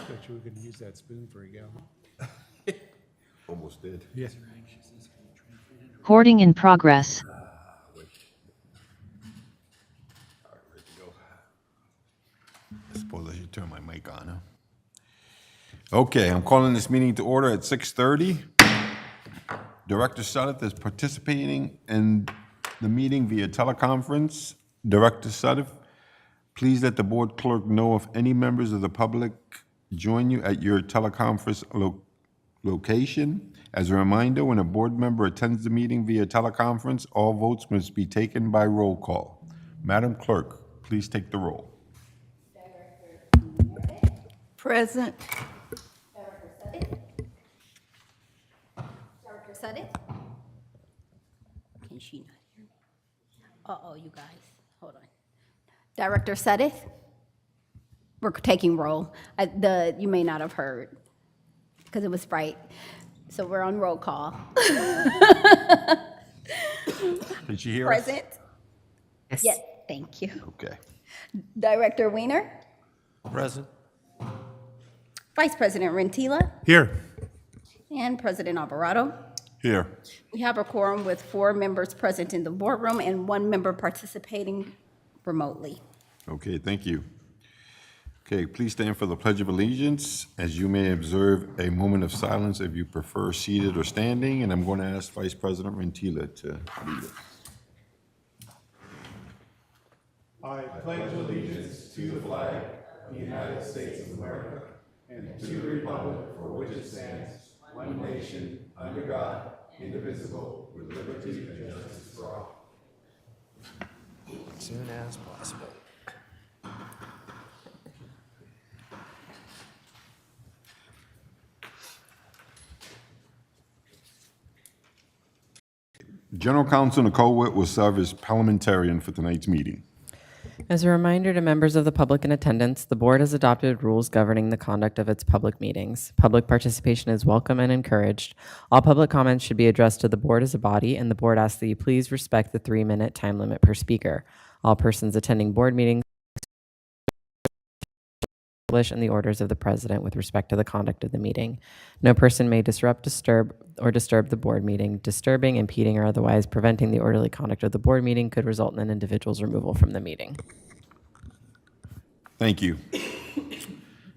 Bet you we could use that spoon for a gallon. Almost did. Yeah. Recording in progress. All right, ready to go. I suppose I should turn my mic on, huh? Okay, I'm calling this meeting to order at 6:30. Director Sudduth is participating in the meeting via teleconference. Director Sudduth, please let the board clerk know if any members of the public join you at your teleconference location. As a reminder, when a board member attends the meeting via teleconference, all votes must be taken by roll call. Madam Clerk, please take the roll. Present. Director Sudduth? Can she not hear me? Uh-oh, you guys, hold on. Director Sudduth? We're taking roll. You may not have heard, because it was right. So we're on roll call. Did she hear us? Present? Yes. Yes, thank you. Okay. Director Weiner? Present. Vice President Rentila? Here. And President Alvarado? Here. We have a quorum with 4 members present in the boardroom and 1 member participating remotely. Okay, thank you. Okay, please stand for the Pledge of Allegiance. As you may observe, a moment of silence if you prefer seated or standing, and I'm going to ask Vice President Rentila to lead us. I pledge allegiance to the flag of the United States of America and to the republic for which it stands, one nation, under God, indivisible, with liberty and justice for all. As soon as possible. General Counsel Nicole Witt will serve as parliamentarian for tonight's meeting. As a reminder to members of the public in attendance, the board has adopted rules governing the conduct of its public meetings. Public participation is welcome and encouraged. All public comments should be addressed to the board as a body, and the board asks that you please respect the 3-minute time limit per speaker. All persons attending board meetings and the orders of the president with respect to the conduct of the meeting. No person may disrupt, disturb the board meeting. Disturbing, impeding, or otherwise preventing the orderly conduct of the board meeting could result in an individual's removal from the meeting. Thank you.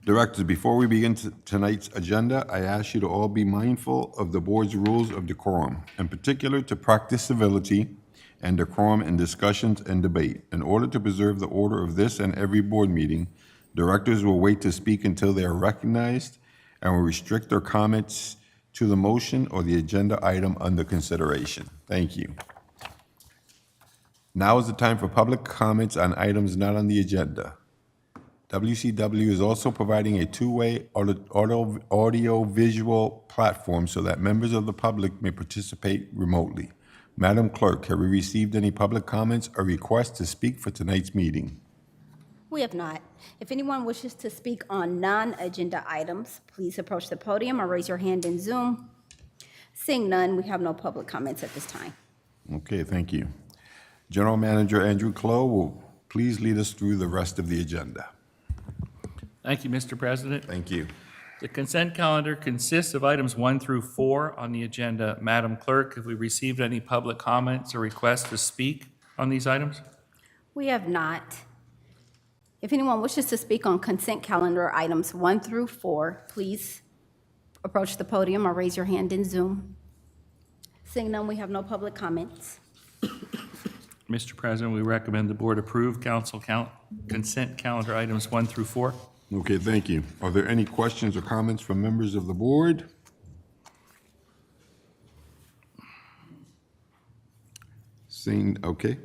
Directors, before we begin tonight's agenda, I ask you to all be mindful of the board's rules of decorum, in particular to practice civility and decorum in discussions and debate. In order to preserve the order of this and every board meeting, directors will wait to speak until they are recognized and will restrict their comments to the motion or the agenda item under consideration. Thank you. Now is the time for public comments on items not on the agenda. WCW is also providing a 2-way audio-visual platform so that members of the public may participate remotely. Madam Clerk, have we received any public comments or requests to speak for tonight's meeting? We have not. If anyone wishes to speak on non-agenda items, please approach the podium or raise your hand in Zoom. Seeing none, we have no public comments at this time. Okay, thank you. General Manager Andrew Clough will please lead us through the rest of the agenda. Thank you, Mr. President. Thank you. The consent calendar consists of items 1 through 4 on the agenda. Madam Clerk, have we received any public comments or requests to speak on these items? We have not. If anyone wishes to speak on consent calendar items 1 through 4, please approach the podium or raise your hand in Zoom. Seeing none, we have no public comments. Mr. President, we recommend the board approve consent calendar items 1 through 4. Okay, thank you. Are there any questions or comments from members of the board? Seeing, okay.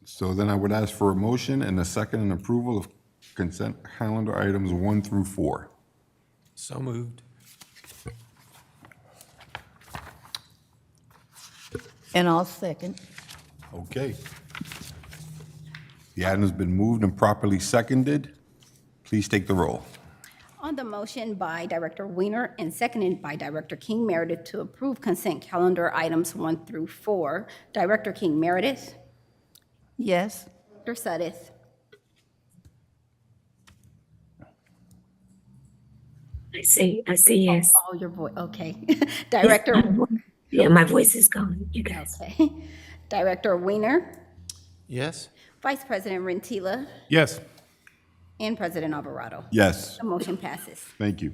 So then I would ask for a motion and a second and approval of consent calendar items 1 through 4. So moved. And I'll second. Okay. The item's been moved and properly seconded. Please take the roll. On the motion by Director Weiner and seconded by Director King Meredith to approve consent calendar items 1 through 4, Director King Meredith, Yes. Director Sudduth, I say yes. Oh, your voice, okay. Director, Yeah, my voice is gone, you guys. okay. Director Weiner, Yes. Vice President Rentila, Yes. and President Alvarado. Yes, The motion passes. thank you.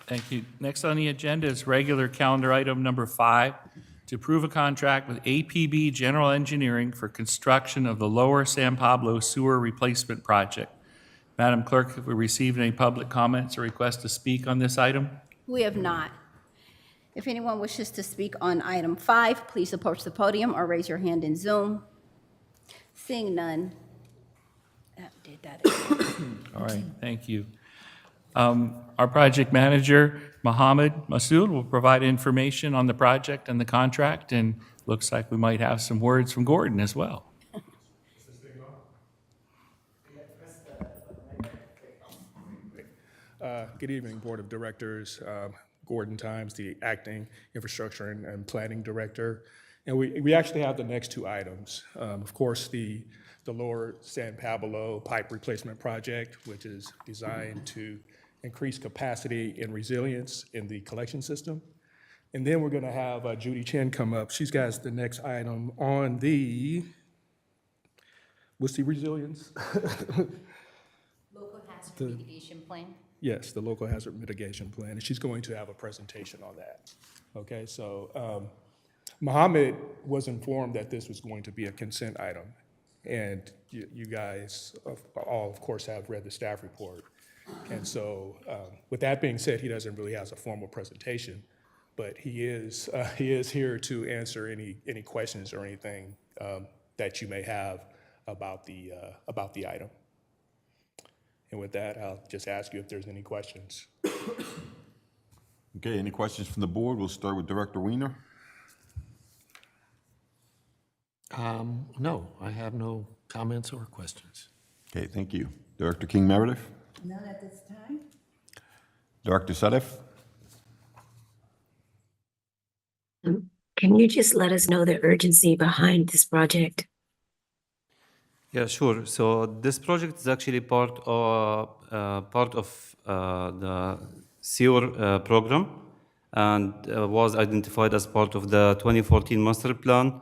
Thank you. Next on the agenda is regular calendar item number 5, to approve a contract with APB General Engineering for construction of the Lower San Pablo Sewer Replacement Project. Madam Clerk, have we received any public comments or requests to speak on this item? We have not. If anyone wishes to speak on item 5, please approach the podium or raise your hand in Zoom. Seeing none. Did that again. All right, thank you. Our project manager, Mohammed Masood, will provide information on the project and the contract, and looks like we might have some words from Gordon as well. Good evening, Board of Directors. Gordon Times, the Acting Infrastructure and Planning Director. And we actually have the next 2 items. Of course, the Lower San Pablo Pipe Replacement Project, which is designed to increase capacity and resilience in the collection system. And then we're going to have Judy Chen come up. She's got the next item on the, what's the resilience? Local hazard mitigation plan. Yes, the local hazard mitigation plan, and she's going to have a presentation on that. Okay, so Mohammed was informed that this was going to be a consent item, and you guys all, of course, have read the staff report. And so with that being said, he doesn't really have a formal presentation, but he is here to answer any questions or anything that you may have about the item. And with that, I'll just ask you if there's any questions. Okay, any questions from the board? We'll start with Director Weiner. No, I have no comments or questions. Okay, thank you. Director King Meredith? None at this time? Director Sadef? Can you just let us know the urgency behind this project? Yeah, sure. So this project is actually part of the sewer program, and was identified as part of the 2014 master plan.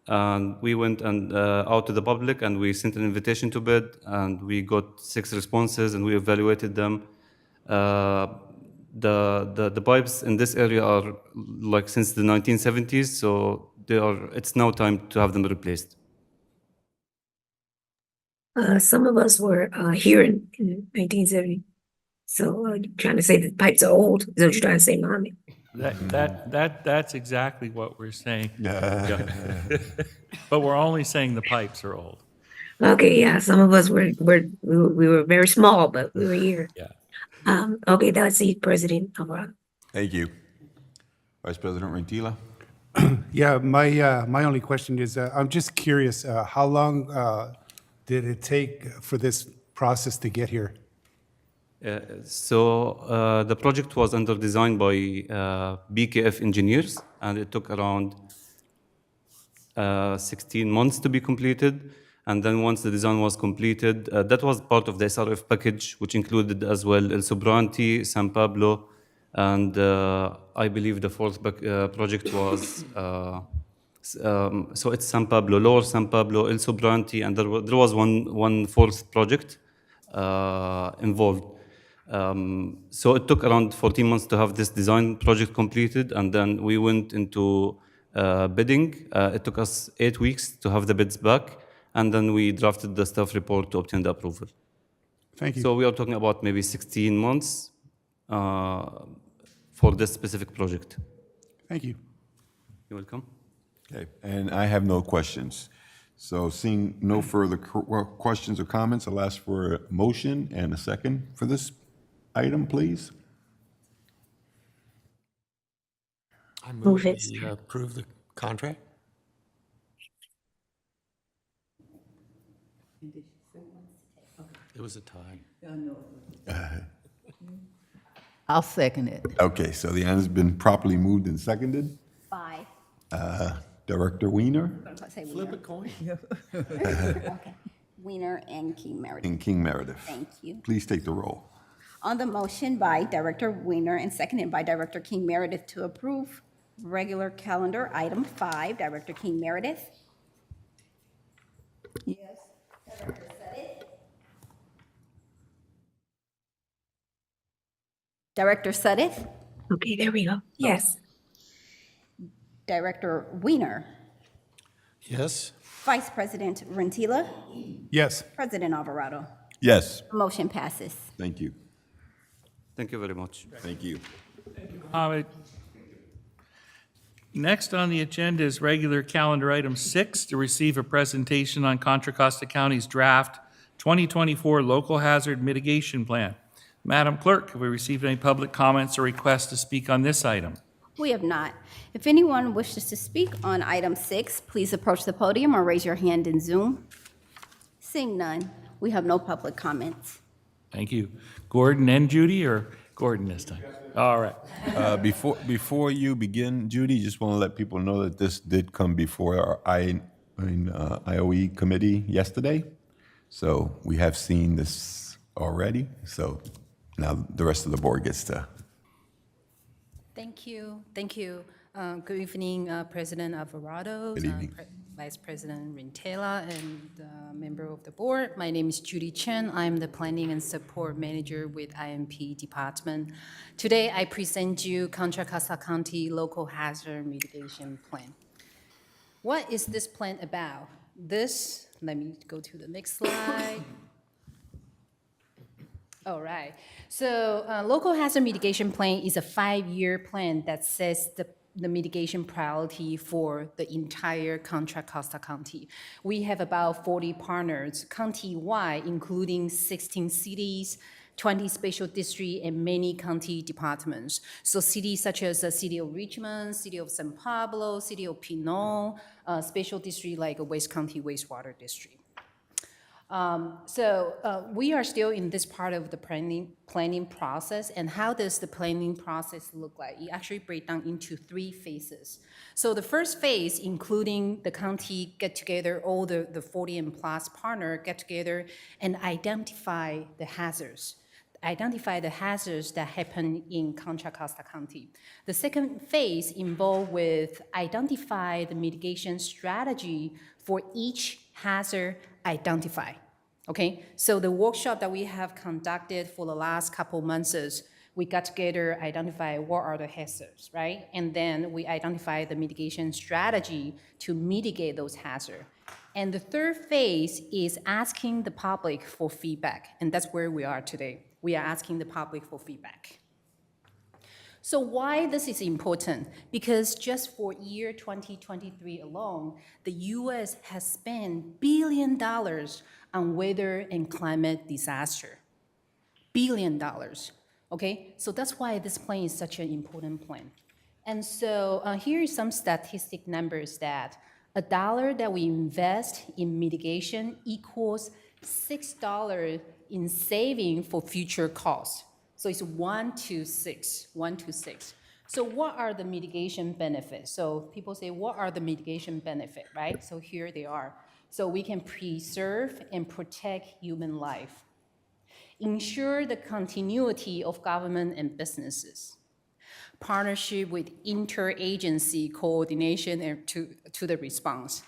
And we went out to the public, and we sent an invitation to bid, and we got 6 responses, and we evaluated them. The pipes in this area are like since the 1970s, so it's now time to have them replaced. Some of us were here in 1970. So you're trying to say the pipes are old? Is that what you're trying to say, Mommy? That's exactly what we're saying. But we're only saying the pipes are old. Okay, yeah. Some of us we were very small, but we were here. Yeah. Okay, that's the President Alvarado. Thank you. Vice President Rentila? Yeah, my only question is, I'm just curious, how long did it take for this process to get here? So the project was under design by BKF engineers, and it took around 16 months to be completed. And then once the design was completed, that was part of the SRF package, which included as well El Sobrante, San Pablo, and I believe the 4th project was, so it's San Pablo, Lower San Pablo, El Sobrante, and there was one 4th project involved. So it took around 14 months to have this design project completed, and then we went into bidding. It took us 8 weeks to have the bids back, and then we drafted the staff report to obtain the approval. Thank you. So we are talking about maybe 16 months for this specific project. Thank you. You're welcome. Okay, and I have no questions. So seeing no further questions or comments, I'll ask for a motion and a second for this item, please. I Move move it. we approve the contract. It was a tie. I'll second it. Okay, so the item has been properly moved and seconded. 5. Director Weiner? Flip a coin. Okay. Weiner and King Meredith. and King Meredith. Thank you. Please take the roll. On the motion by Director Weiner and seconded by Director King Meredith to approve regular calendar item 5, Director King Meredith. Yes. Director Suddick. Director Suddick. Okay, there we go. Yes. Director Weiner. Yes? Vice President Rentila. Yes. President Alvarado. Yes. Motion passes. Thank you. Thank you very much. Thank you. Mohammed. Next on the agenda is regular calendar item 6, to receive a presentation on Contra Costa County's draft 2024 Local Hazard Mitigation Plan. Madam Clerk, have we received any public comments or requests to speak on this item? We have not. If anyone wishes to speak on item 6, please approach the podium or raise your hand in Zoom. Seeing none, we have no public comments. Thank you. Gordon and Judy, or Gordon this time? All right. Before you begin, Judy, just want to let people know that this did come before our IOE committee yesterday. So we have seen this already. So now the rest of the board gets to. Thank you. Thank you. Good evening, President Alvarado, Good evening. Vice President Rintela, and member of the board. My name is Judy Chen. I'm the Planning and Support Manager with IMP Department. Today, I present you Contra Costa County Local Hazard Mitigation Plan. What is this plan about? Let me go to the next slide. All right. So local hazard mitigation plan is a 5-year plan that sets the mitigation priority for the entire Contra Costa County. We have about 40 partners county-wide, including 16 cities, 20 special districts, and many county departments. So cities such as the City of Richmond, City of San Pablo, City of Pinole, special district like West County Wastewater District. We are still in this part of the planning process. And how does the planning process look like? It actually breaks down into 3 phases. So the first phase, including the county get together, all the 40 and plus partner get together and identify the hazards. Identify the hazards that happen in Contra Costa County. The second phase involved with identify the mitigation strategy for each hazard identify. Okay, so the workshop that we have conducted for the last couple months is we got together, identify what are the hazards, right? And then we identify the mitigation strategy to mitigate those hazards. And the third phase is asking the public for feedback, and that's where we are today. We are asking the public for feedback. So why this is important? Because just for year 2023 alone, the U.S. has spent $1 billion on weather and climate disaster. $1 billion, okay? So that's why this plan is such an important plan. And so here are some statistic numbers that $1 that we invest in mitigation equals $6 in saving for future costs. So it's 1 to 6, 1 to 6. So what are the mitigation benefits? So people say, what are the mitigation benefits, right? So here they are. So we can preserve and protect human life, ensure the continuity of government and businesses, partnership with interagency coordination and to the response,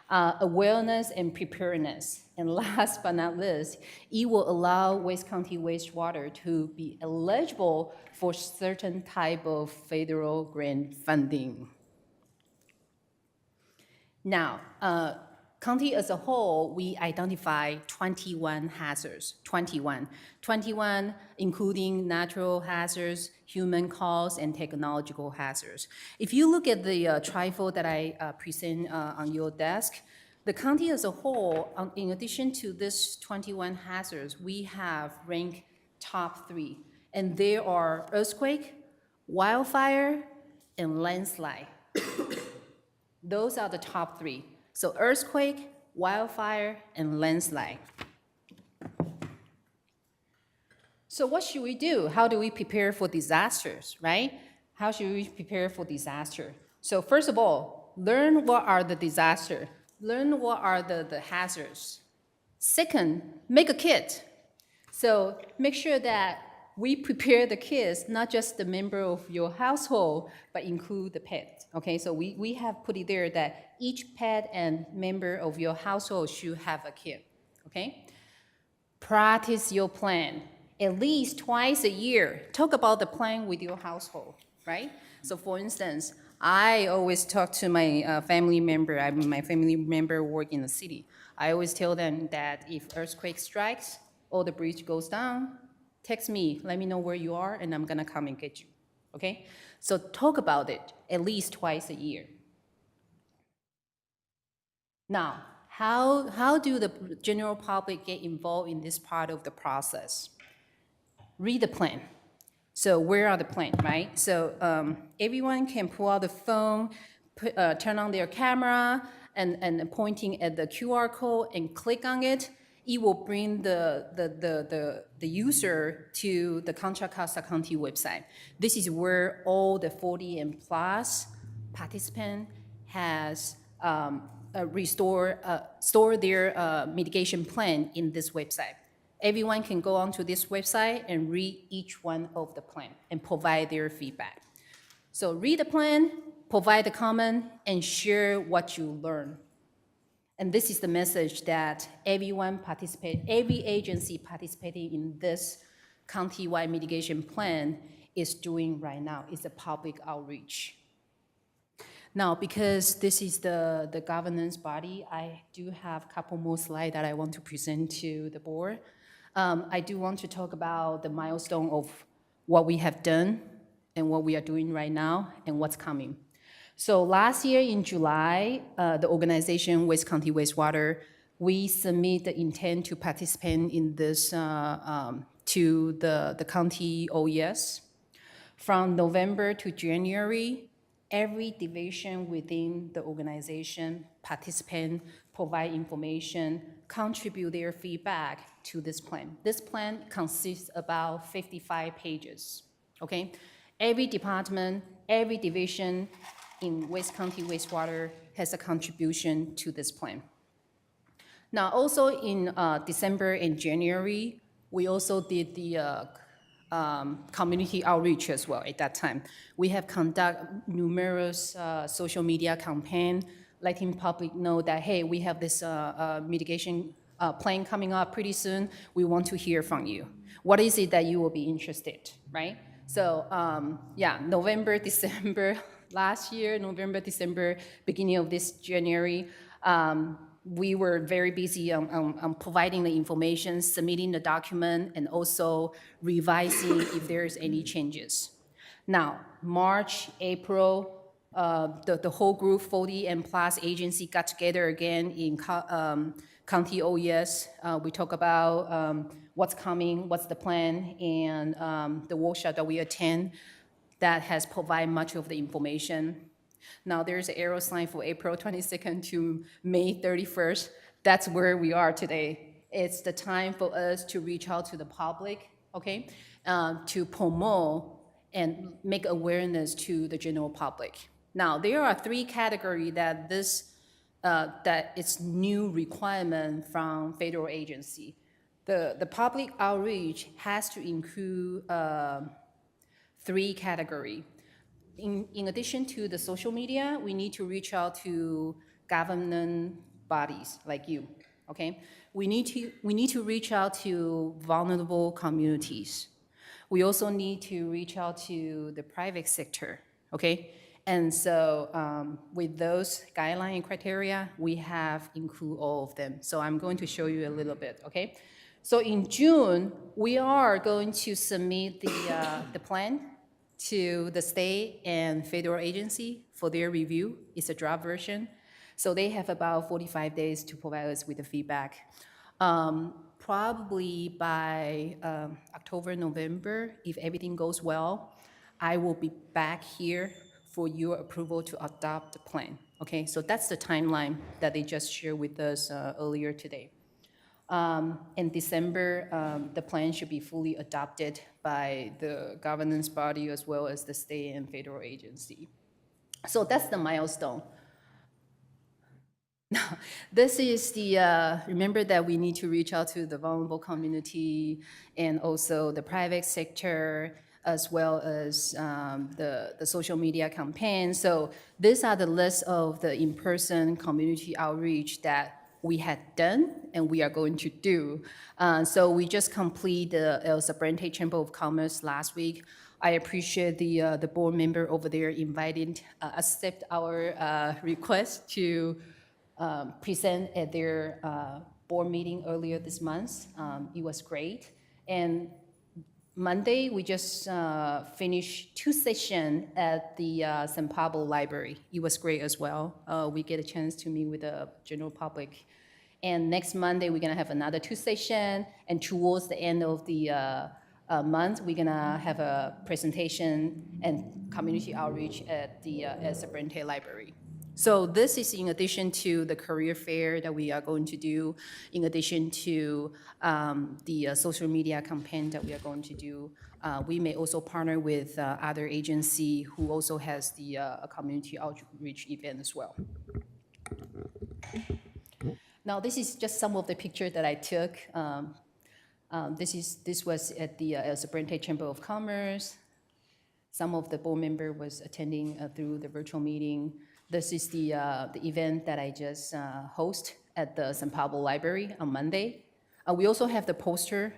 awareness and preparedness. And last but not least, it will allow West County wastewater to be eligible for certain type of federal grant funding. Now, county as a whole, we identify 21 hazards, 21 including natural hazards, human caused, and technological hazards. If you look at the trifold that I present on your desk, the county as a whole, in addition to this 21 hazards, we have ranked top 3. And they are earthquake, wildfire, and landslide. Those are the top 3. So earthquake, wildfire, and landslide. So what should we do? How do we prepare for disasters, right? How should we prepare for disaster? So first of all, learn what are the disasters. Learn what are the hazards. Second, make a kit. So make sure that we prepare the kids, not just the member of your household, but include the pet. Okay, so we have put it there that each pet and member of your household should have a kit. Okay, practice your plan at least twice a year. Talk about the plan with your household, right? So for instance, I always talk to my family member. My family member work in the city. I always tell them that if earthquake strikes or the bridge goes down, text me, let me know where you are, and I'm gonna come and get you, okay? So talk about it at least twice a year. Now, how do the general public get involved in this part of the process? Read the plan. So where are the plans, right? So everyone can pull out the phone, turn on their camera, and pointing at the QR code and click on it. It will bring the user to the Contra Costa County website. This is where all the 40 and plus participant has store their mitigation plan in this website. Everyone can go onto this website and read each one of the plan and provide their feedback. So read the plan, provide the comment, and share what you learn. And this is the message that everyone every agency participating in this countywide mitigation plan is doing right now. It's a public outreach. Now, because this is the governance body, I do have a couple more slides that I want to present to the board. I do want to talk about the milestone of what we have done and what we are doing right now and what's coming. So last year in July, the organization West County Wastewater, we submit the intent to participate in this to the county OES. From November to January, every division within the organization participant, provide information, contribute their feedback to this plan. This plan consists about 55 pages, okay? Every department, every division in West County Wastewater has a contribution to this plan. Now, also in December and January, we also did the community outreach as well at that time. We have conducted numerous social media campaigns, letting public know that, hey, we have this mitigation plan coming up pretty soon. We want to hear from you. What is it that you will be interested, right? So yeah, November, December, last year, November, December, beginning of this January, we were very busy on providing the information, submitting the document, and also revising if there's any changes. Now, March, April, the whole group, 40 and plus agency got together again in County OES. We talk about what's coming, what's the plan, and the workshop that we attend that has provided much of the information. Now there's an arrow sign for April 22nd to May 31st. That's where we are today. It's the time for us to reach out to the public, okay, to promote and make awareness to the general public. Now there are three categories that that it's new requirement from federal agency. The public outreach has to include three categories. In addition to the social media, we need to reach out to government bodies like you, okay? We need to reach out to vulnerable communities. We also need to reach out to the private sector, okay? And so with those guideline and criteria, we have include all of them. So I'm going to show you a little bit, okay? So in June, we are going to submit the plan to the state and federal agency for their review. It's a draft version. So they have about 45 days to provide us with the feedback. Probably by October, November, if everything goes well, I will be back here for your approval to adopt the plan. Okay, so that's the timeline that they just shared with us earlier today. In December, the plan should be fully adopted by the governance body as well as the state and federal agency. So that's the milestone. This is the, remember that we need to reach out to the vulnerable community and also the private sector, as well as the social media campaign. So these are the list of the in-person community outreach that we had done and we are going to do. So we just complete the El Sabrente Chamber of Commerce last week. I appreciate the board member over there accept our request to present at their board meeting earlier this month. It was great. And Monday, we just finished 2 sessions at the San Pablo Library. It was great as well. We get a chance to meet with the general public. And next Monday, we're gonna have another 2 sessions. And towards the end of the month, we're gonna have a presentation and community outreach at the El Sabrente Library. So this is in addition to the career fair that we are going to do, in addition to the social media campaign that we are going to do. We may also partner with other agency who also has the community outreach event as well. Now, this is just some of the pictures that I took. This was at the El Sabrente Chamber of Commerce. Some of the board member was attending through the virtual meeting. This is the event that I just host at the San Pablo Library on Monday. We also have the poster,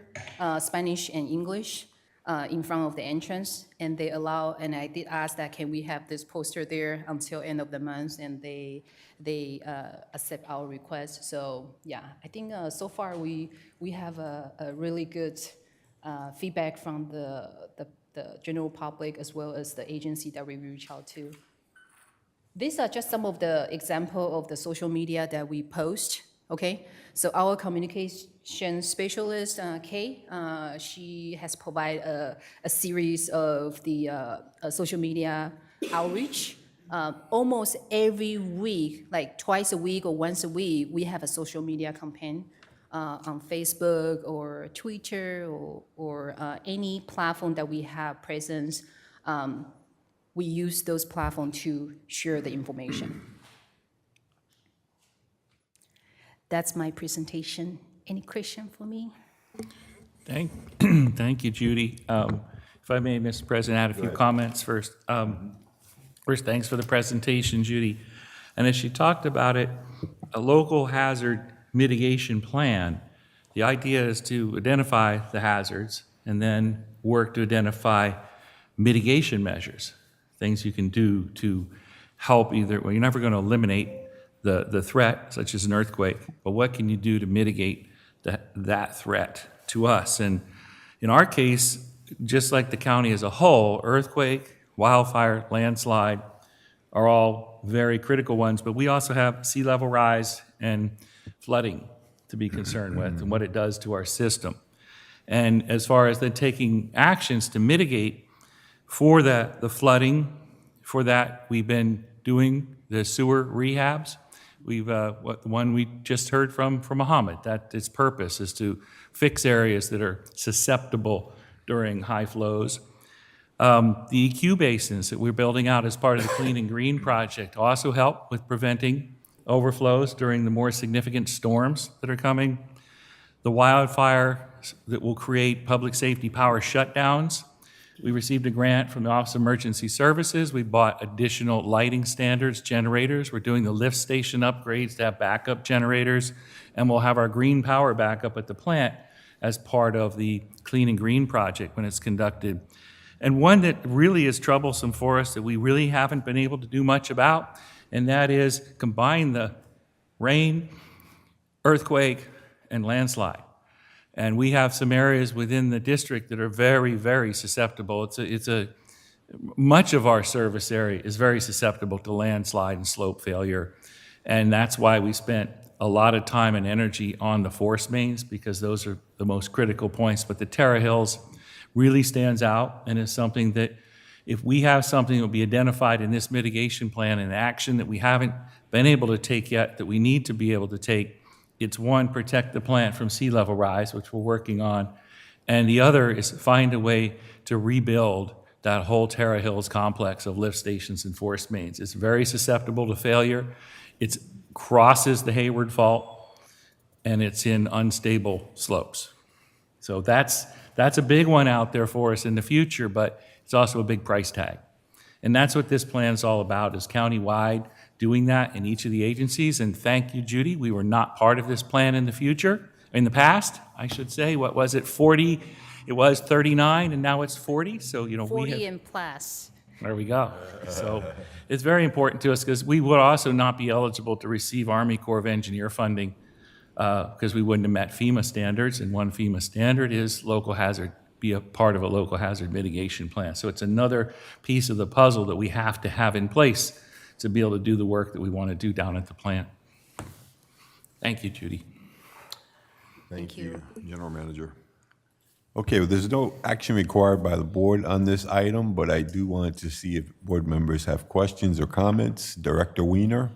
Spanish and English, in front of the entrance, and they allow, and I did ask that, can we have this poster there until end of the month, and they accept our request. So yeah, I think so far we have a really good feedback from the general public as well as the agency that we reach out to. These are just some of the example of the social media that we post, okay? So our communication specialist, Kay, she has provided a series of the social media outreach. Almost every week, like twice a week or once a week, we have a social media campaign on Facebook or Twitter or any platform that we have presence. We use those platforms to share the information. That's my presentation. Any question for me? Thank you, Judy. If I may, Mr. President, add a few comments first. First, thanks for the presentation, Judy. And as she talked about it, a local hazard mitigation plan, the idea is to identify the hazards and then work to identify mitigation measures, things you can do to help either, well, you're never going to eliminate the threat, such as an earthquake, but what can you do to mitigate that threat to us? And in our case, just like the county as a whole, earthquake, wildfire, landslide are all very critical ones, but we also have sea level rise and flooding to be concerned with and what it does to our system. And as far as then taking actions to mitigate for the flooding, for that we've been doing the sewer rehabs. We've the one we just heard from Mohammed, that its purpose is to fix areas that are susceptible during high flows. The EQ basins that we're building out as part of the Clean and Green project also help with preventing overflows during the more significant storms that are coming. The wildfire that will create public safety power shutdowns. We received a grant from the Office of Emergency Services. We bought additional lighting standards, generators. We're doing the lift station upgrades to have backup generators, and we'll have our green power backup at the plant as part of the Clean and Green project when it's conducted. And one that really is troublesome for us that we really haven't been able to do much about, and that is combine the rain, earthquake, and landslide. And we have some areas within the district that are very, very susceptible. Much of our service area is very susceptible to landslide and slope failure. And that's why we spent a lot of time and energy on the force mains, because those are the most critical points. But the Terra Hills really stands out and is something that if we have something that will be identified in this mitigation plan and action that we haven't been able to take yet, that we need to be able to take, it's one, protect the plant from sea level rise, which we're working on, and the other is find a way to rebuild that whole Terra Hills complex of lift stations and force mains. It's very susceptible to failure. It's crosses the Hayward Fault, and it's in unstable slopes. So that's a big one out there for us in the future, but it's also a big price tag. And that's what this plan is all about, is countywide doing that in each of the agencies. And thank you, Judy. We were not part of this plan in the past, I should say. What was it, 40? It was 39, and now it's 40. So, we 40 have, and plus. there we go. So it's very important to us because we would also not be eligible to receive Army Corps of Engineer funding because we wouldn't have met FEMA standards, and one FEMA standard is be a part of a local hazard mitigation plan. So it's another piece of the puzzle that we have to have in place to be able to do the work that we want to do down at the plant. Thank you, Judy. Thank you, General Manager. Okay, well, there's no action required by the board on this item, but I do want to see if board members have questions or comments. Director Weiner?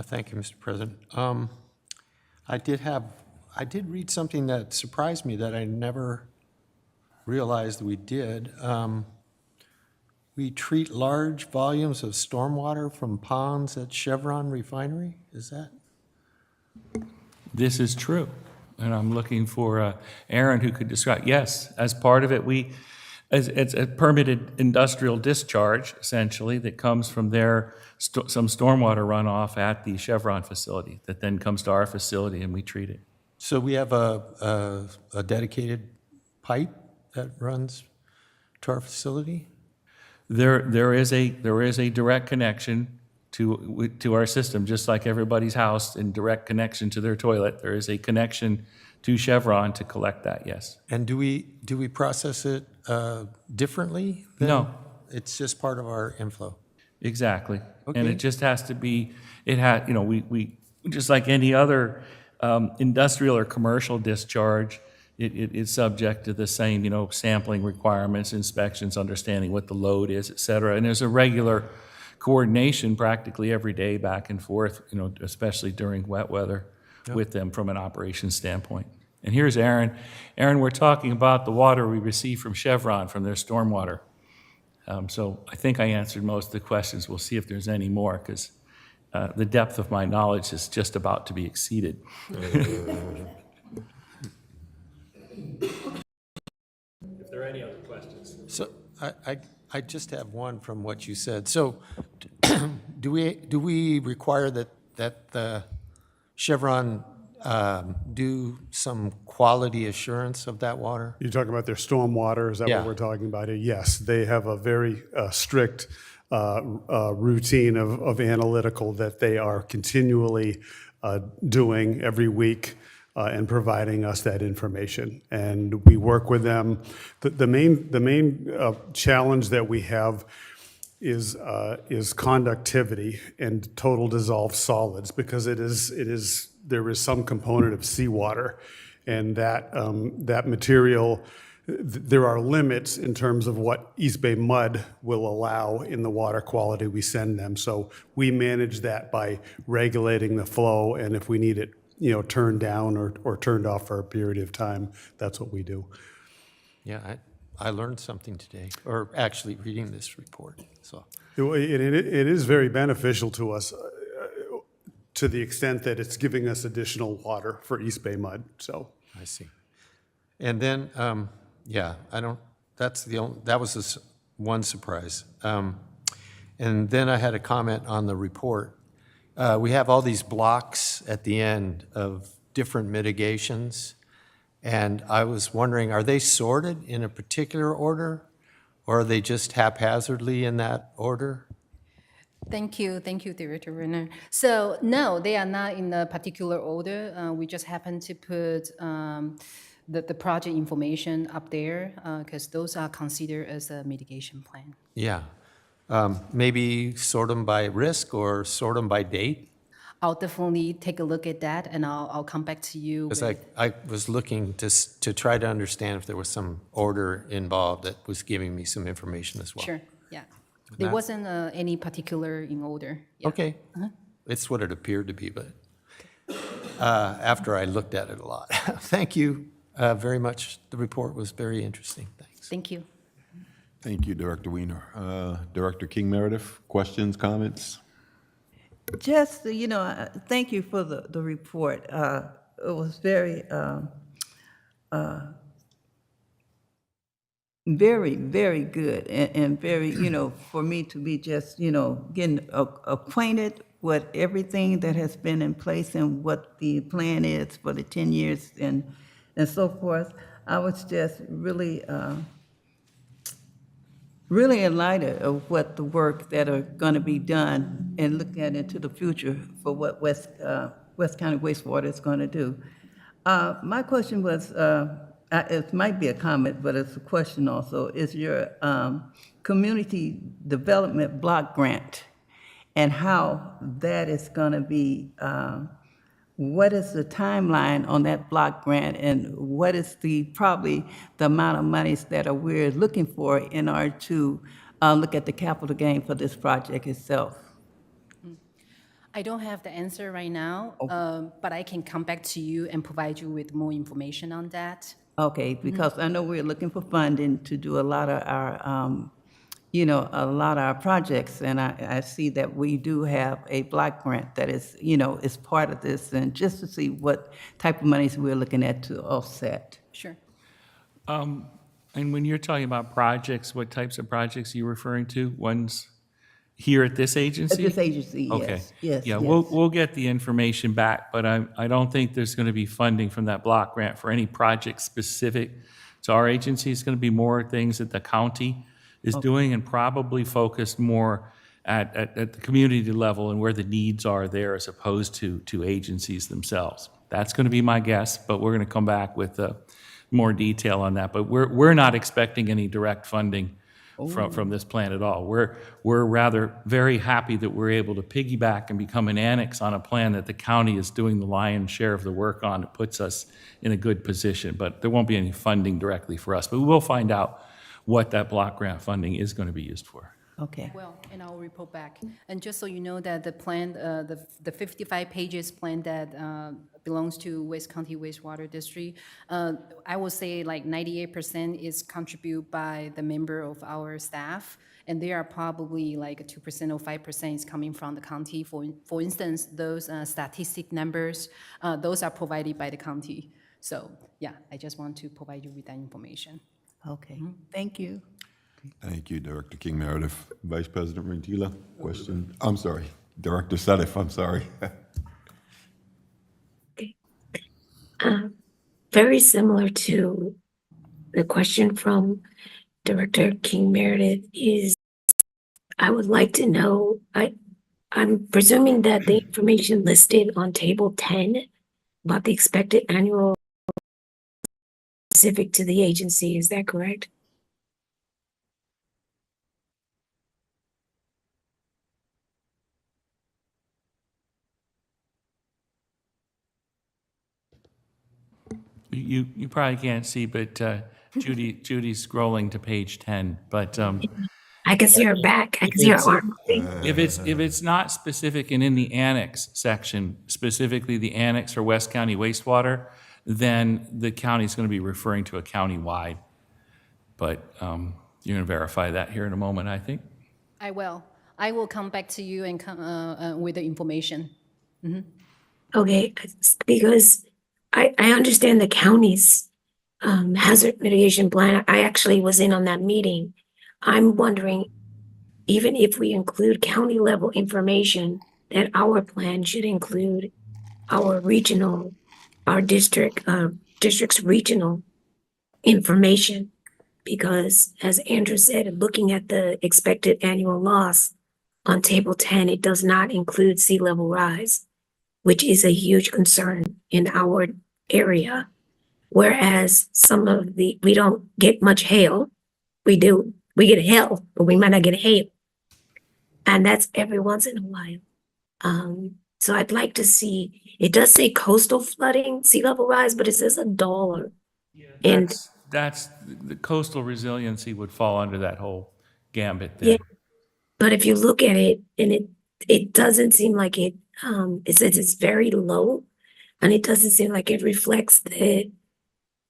Thank you, Mr. President. I did read something that surprised me that I never realized we did. We treat large volumes of stormwater from ponds at Chevron Refinery. Is that? This is true, and I'm looking for Aaron who could describe. Yes, as part of it, it's a permitted industrial discharge, essentially, that comes from some stormwater runoff at the Chevron facility that then comes to our facility and we treat it. So we have a dedicated pipe that runs to our facility? There is a direct connection to our system, just like everybody's house in direct connection to their toilet. There is a connection to Chevron to collect that, yes. And do we process it differently? No. It's just part of our inflow? Exactly. Okay. And it just has to be, we just like any other industrial or commercial discharge, it is subject to the same, sampling requirements, inspections, understanding what the load is, et cetera. And there's a regular coordination practically every day back and forth, especially during wet weather with them from an operations standpoint. And here's Aaron. Aaron, we're talking about the water we receive from Chevron, from their stormwater. So I think I answered most of the questions. We'll see if there's any more, because the depth of my knowledge is just about to be exceeded. If there are any other questions. So I just have one from what you said. So do we require that the Chevron do some quality assurance of that water? You're talking about their stormwater, is that Yeah. what we're talking about here? Yes, they have a very strict routine of analytical that they are continually doing every week and providing us that information. And we work with them. The main challenge that we have is conductivity and total dissolved solids, because there is some component of seawater, and that material, there are limits in terms of what East Bay mud will allow in the water quality we send them. So we manage that by regulating the flow, and if we need it, turned down or turned off for a period of time, that's what we do. Yeah, I learned something today, or actually reading this report, so. It is very beneficial to us to the extent that it's giving us additional water for East Bay mud, so. I see. And then, that was one surprise. And then I had a comment on the report. We have all these blocks at the end of different mitigations, and I was wondering, are they sorted in a particular order, or are they just haphazardly in that order? Thank you, Director Renner. So no, they are not in a particular order. We just happen to put the project information up there because those are considered as a mitigation plan. Yeah. Maybe sort them by risk or sort them by date? I'll definitely take a look at that, and I'll come back to you. Because I was looking to try to understand if there was some order involved that was giving me some information as well. Sure, yeah. There wasn't any particular in order. Yeah. Okay. It's what it appeared to be, but after I looked at it a lot. Thank you very much. The report was very interesting. Thanks. Thank you. Thank you, Director Weiner. Director King Meredith, questions, comments? Just, thank you for the report. It was very, very good and very, for me to be just, getting acquainted with everything that has been in place and what the plan is for the 10 years and so forth. I was just really, really enlightened of what the work that are going to be done and looking at into the future for what West County Wastewater is going to do. My question was, it might be a comment, but it's a question also, is your community development block grant and how that is going to be, what is the timeline on that block grant and what is probably the amount of monies that we're looking for in order to look at the capital gain for this project itself? I don't have the answer right now, but I can come back to you and provide you with more information on that. Okay, because I know we're looking for funding to do a lot of our, a lot of our projects, and I see that we do have a block grant that is, is part of this, and just to see what type of monies we're looking at to offset. Sure. And when you're talking about projects, what types of projects are you referring to? Ones here at this agency? At this agency, yes. Okay. Yes, Yeah, yes. we'll get the information back, but I don't think there's going to be funding from that block grant for any project specific to our agency. It's going to be more things that the county is doing and probably focused more at the community level and where the needs are there as opposed to agencies themselves. That's going to be my guess, but we're going to come back with more detail on that. But we're not expecting any direct funding from this plan at all. We're rather very happy that we're able to piggyback and become an annex on a plan that the county is doing the lion's share of the work on. It puts us in a good position, but there won't be any funding directly for us. But we will find out what that block grant funding is going to be used for. Okay. Well, and I'll report back. And just so you know that the plan, the 55 pages plan that belongs to West County Wastewater District, I will say like 98% is contributed by the member of our staff, and there are probably like 2% or 5% is coming from the county. For instance, those statistic numbers, those are provided by the county. So yeah, I just want to provide you with that information. Okay, thank you. Thank you, Director King Meredith. Vice President Rentila, question? I'm sorry, Director Sadif, I'm sorry. Very similar to the question from Director King Meredith is, I would like to know, I'm presuming that the information listed on table 10 about the expected annual specific to the agency, is that correct? You probably can't see, but Judy's scrolling to page 10. But I can see her back. I can see her arm. if it's not specific and in the annex section, specifically the annex for West County wastewater, then the county's going to be referring to a county-wide. But you're going to verify that here in a moment, I think. I will. I will come back to you and come with the information. Okay, because I understand the county's hazard mitigation plan. I actually was in on that meeting. I'm wondering, even if we include county level information, that our plan should include our regional, our district's regional information. Because as Andrew said, looking at the expected annual loss on table 10, it does not include sea level rise, which is a huge concern in our area. Whereas we don't get much hail. We get hail, but we might not get hail. And that's every once in a while. So I'd like to see, it does say coastal flooding, sea level rise, but it says $1. And That's the coastal resiliency would fall under that whole gambit there. yeah, but if you look at it, and it doesn't seem like it says it's very low, and it doesn't seem like it reflects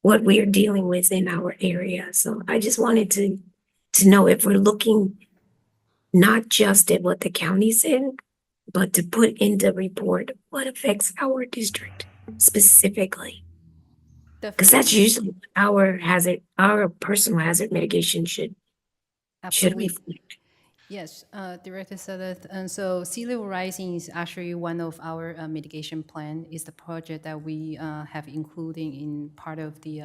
what we are dealing with in our area. So I just wanted to know if we're looking not just at what the county said, but to put in the report what affects our district specifically. Because that's Definitely. usually what our personal hazard mitigation should Absolutely. reflect. Yes, Director Suddeth. And so sea level rising is actually one of our mitigation plan. Is the project that we have including in part of the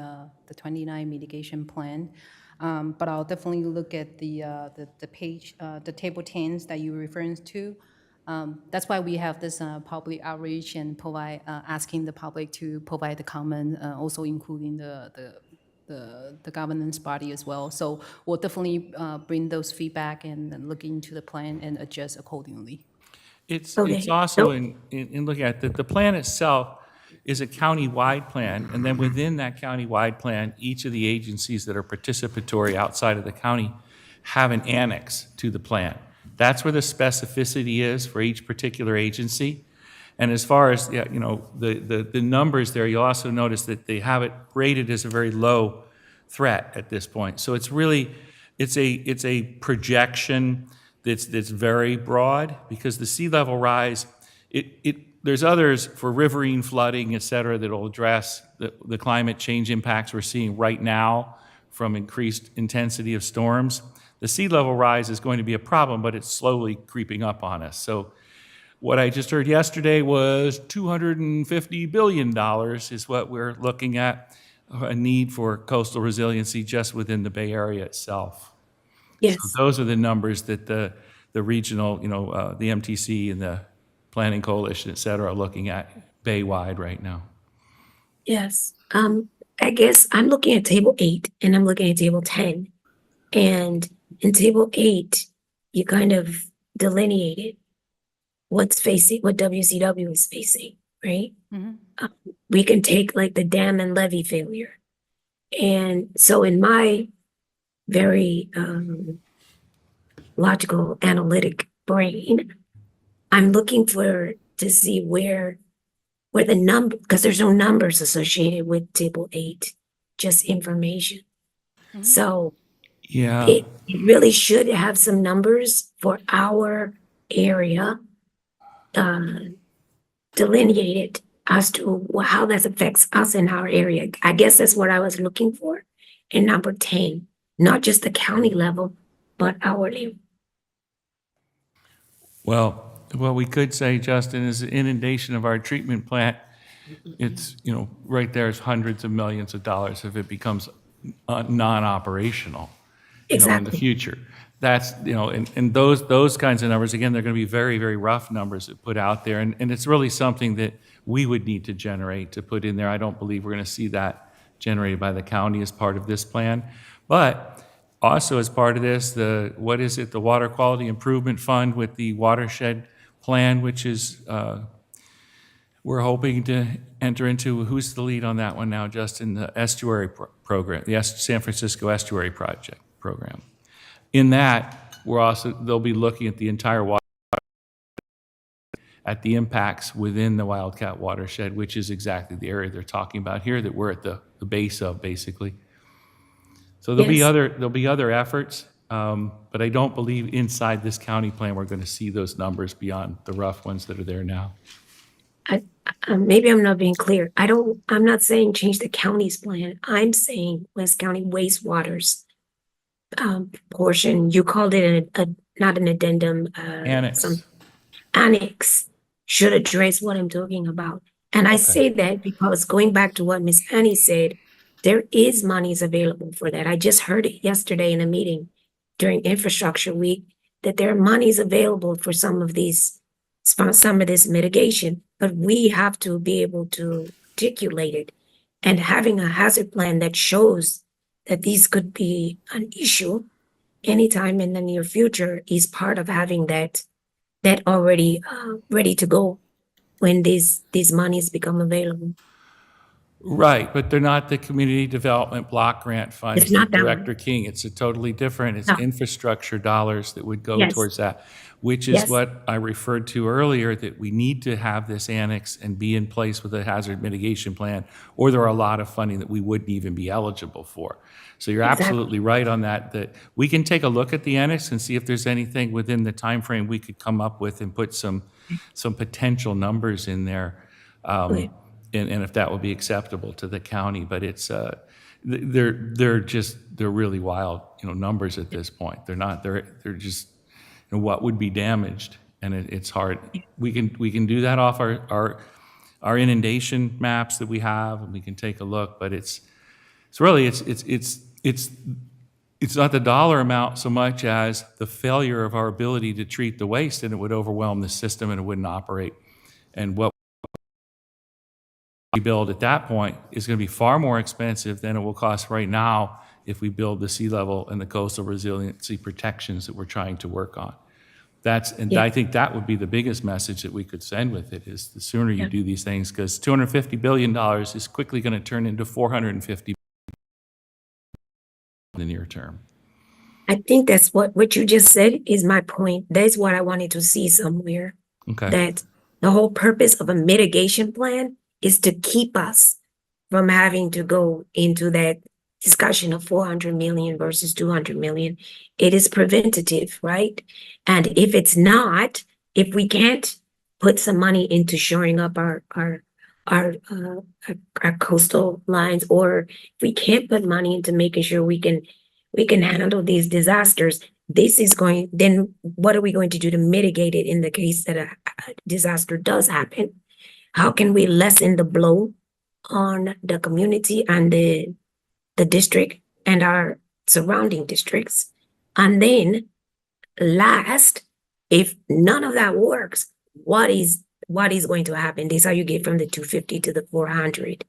29 mitigation plan. But I'll definitely look at the page, the table 10s that you're referring to. That's why we have this public outreach and provide asking the public to provide the comment, also including the governance body as well. So we'll definitely bring those feedback and then look into the plan and adjust accordingly. It's Okay. also So- in looking at the plan itself is a county-wide plan, and then within that county-wide plan, each of the agencies that are participatory outside of the county have an annex to the plan. That's where the specificity is for each particular agency. And as far as, yeah, you know, the numbers there, you'll also notice that they have it rated as a very low threat at this point. So it's really, it's a projection that's very broad, because the sea level rise, there's others for riverine flooding, et cetera, that'll address the climate change impacts we're seeing right now from increased intensity of storms. The sea level rise is going to be a problem, but it's slowly creeping up on us. So what I just heard yesterday was $250 billion is what we're looking at, a need for coastal resiliency just within the Bay Area itself. Yes. So those are the numbers that the regional, you know, the MTC and the Planning Coalition, et cetera, are looking at Bay-wide right now. Yes. I guess I'm looking at table 8 and I'm looking at table 10. And in table 8, you kind of delineated what WCW is facing, right? We can take like the dam and levee failure. And so in my very logical, analytic brain, I'm looking to see where the number, because there's no numbers associated with table 8, just information. So Yeah. it really should have some numbers for our area delineated as to how that affects us in our area. I guess that's what I was looking for in number 10, not just the county level, but our level. Well, what we could say, Justin, is the inundation of our treatment plant, it's, you know, right there is hundreds of millions of dollars if it becomes non-operational, you know, in the Exactly. future. That's, you know, and those kinds of numbers, again, they're going to be very, very rough numbers to put out there. And it's really something that we would need to generate to put in there. I don't believe we're going to see that generated by the county as part of this plan. But also as part of this, the Water Quality Improvement Fund with the watershed plan, which is, we're hoping to enter into, who's the lead on that one now, Justin? The estuary program, the San Francisco Estuary program. In that, they'll be looking at the entire water, at the impacts within the Wildcat watershed, which is exactly the area they're talking about here that we're at the base of, basically. So there'll be other efforts, but I don't believe inside this county plan we're going to see those numbers beyond the rough ones that are there now. Maybe I'm not being clear. I'm not saying change the county's plan. I'm saying West County wastewater's portion. You called it not an addendum. Annex. Some annex should address what I'm talking about. And I say that because going back to what Ms. Annie said, there is monies available for that. I just heard it yesterday in a meeting during Infrastructure Week that there are monies available for some of this mitigation, but we have to be able to articulate it. And having a hazard plan that shows that these could be an issue anytime in the near future is part of having that already ready to go when these monies become available. Right, but they're not the community development block grant funds. It's not that one. Director King, it's a totally different, it's No. infrastructure dollars that would go Yes. towards that, which is Yes. what I referred to earlier, that we need to have this annex and be in place with a hazard mitigation plan, or there are a lot of funding that we wouldn't even be eligible for. So you're Exactly. absolutely right on that we can take a look at the annex and see if there's anything within the time frame we could come up with and put some some potential numbers in there, Okay. and if that would be acceptable to the county. But it's they're really wild, numbers at this point. They're just what would be damaged, and it's hard. We can do that off our inundation maps that we have, and we can take a look. But it's not the dollar amount so much as the failure of our ability to treat the waste, and it would overwhelm the system and it wouldn't operate. And what we build at that point is going to be far more expensive than it will cost right now if we build the sea level and the coastal resiliency protections that we're trying to work on. I think that would be the biggest message that we could send with it, is the sooner you do these things, because $250 billion is quickly going to turn into $450 billion in the near term. I think that's what you just said is my point. That's what I wanted to see somewhere. Okay. That the whole purpose of a mitigation plan is to keep us from having to go into that discussion of 400 million versus 200 million. It is preventative, right? And if it's not, if we can't put some money into shoring up our coastal lines, or if we can't put money into making sure we can handle these disasters, then what are we going to do to mitigate it in the case that a disaster does happen? How can we lessen the blow on the community and the district and our surrounding districts? And then last, if none of that works, what is going to happen? This is how you get from the 250 to the 400.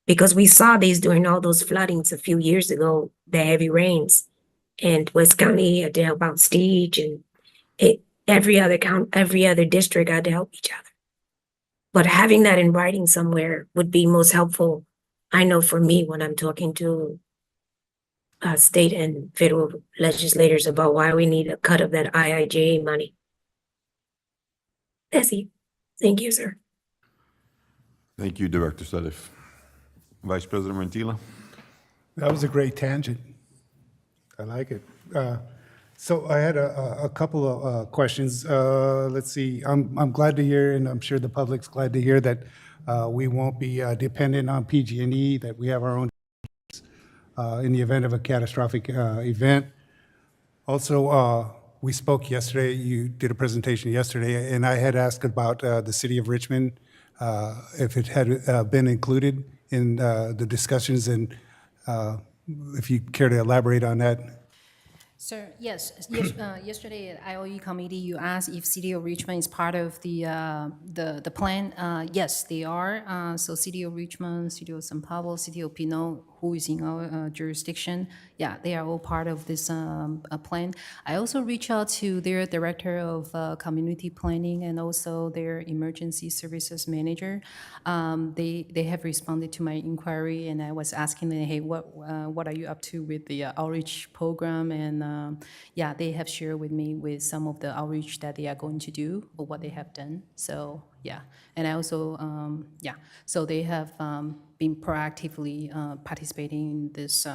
Because we saw this during all those floodings a few years ago, the heavy rains, and West County had to help out Stage, and every other district had to help each other. But having that in writing somewhere would be most helpful. I know for me, when I'm talking to state and federal legislators about why we need a cut of that IIJA money. That's it. Thank you, sir. Thank you, Director Sadif. Vice President Rentila? That was a great tangent. I like it. So I had a couple of questions. Let's see. I'm glad to hear, and I'm sure the public's glad to hear that we won't be dependent on PG&E, that we have our own in the event of a catastrophic event. Also, we spoke yesterday. You did a presentation yesterday, and I had asked about the city of Richmond, if it had been included in the discussions, and if you care to elaborate on that. Sir, yes. Yesterday at IOE committee, you asked if City of Richmond is part of the plan. Yes, they are. So City of Richmond, City of San Pablo, City of Pinot, who is in our jurisdiction, yeah, they are all part of this plan. I also reached out to their director of community planning and also their emergency services manager. They have responded to my inquiry, and I was asking them, hey, what are you up to with the outreach program? And yeah, they have shared with me with some of the outreach that they are going to do or what they have done. So yeah, and I also, yeah, so they have been proactively participating in this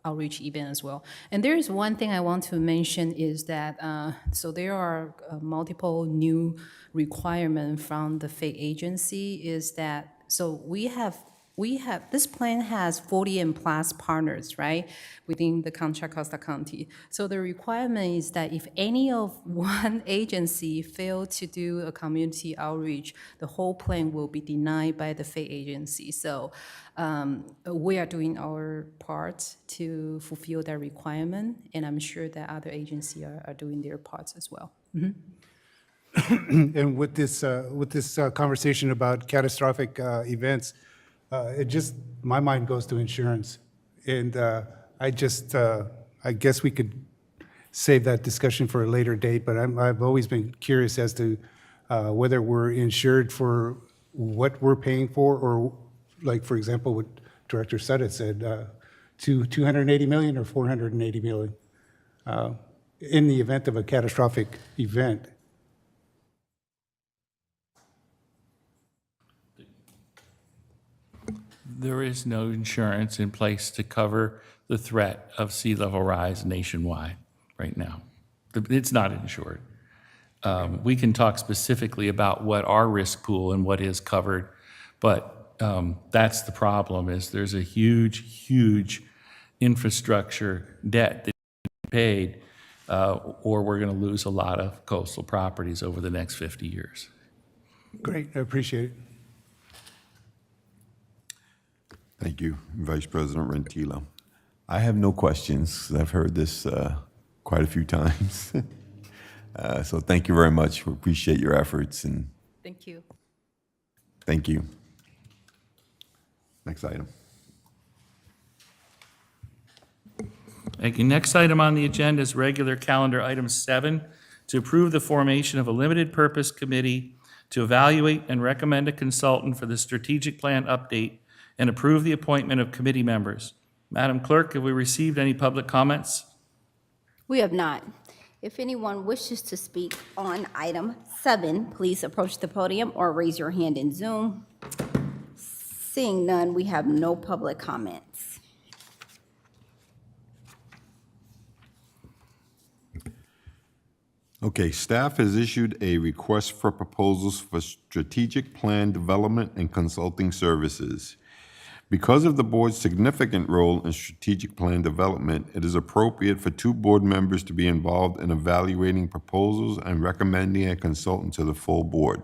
outreach event as well. And there is one thing I want to mention is that, so there are multiple new requirements from the FAA agency is that, so we have, this plan has 40 and plus partners, right, within the Contra Costa County. So the requirement is that if any of one agency fail to do a community outreach, the whole plan will be denied by the FAA agency. So we are doing our part to fulfill that requirement, and I'm sure that other agencies are doing their parts as well. And with this conversation about catastrophic events, it just, my mind goes to insurance. And I guess we could save that discussion for a later date, but I've always been curious as to whether we're insured for what we're paying for, or like, for example, what Director Suddet said, to 280 million or 480 million in the event of a catastrophic event. There is no insurance in place to cover the threat of sea level rise nationwide right now. It's not insured. We can talk specifically about what our risk pool and what is covered, but that's the problem, is there's a huge infrastructure debt that needs to be paid, or we're going to lose a lot of coastal properties over the next 50 years. Great, I appreciate it. Thank you, Vice President Rentila. I have no questions. I've heard this quite a few times. So thank you very much. We appreciate your efforts, and Thank you. thank you. Next item. Thank you. Next item on the agenda is regular calendar item 7, to approve the formation of a limited purpose committee to evaluate and recommend a consultant for the strategic plan update and approve the appointment of committee members. Madam Clerk, have we received any public comments? We have not. If anyone wishes to speak on item 7, please approach the podium or raise your hand in Zoom. Seeing none, we have no public comments. Okay, staff has issued a request for proposals for strategic plan development and consulting services. Because of the board's significant role in strategic plan development, it is appropriate for 2 board members to be involved in evaluating proposals and recommending a consultant to the full board.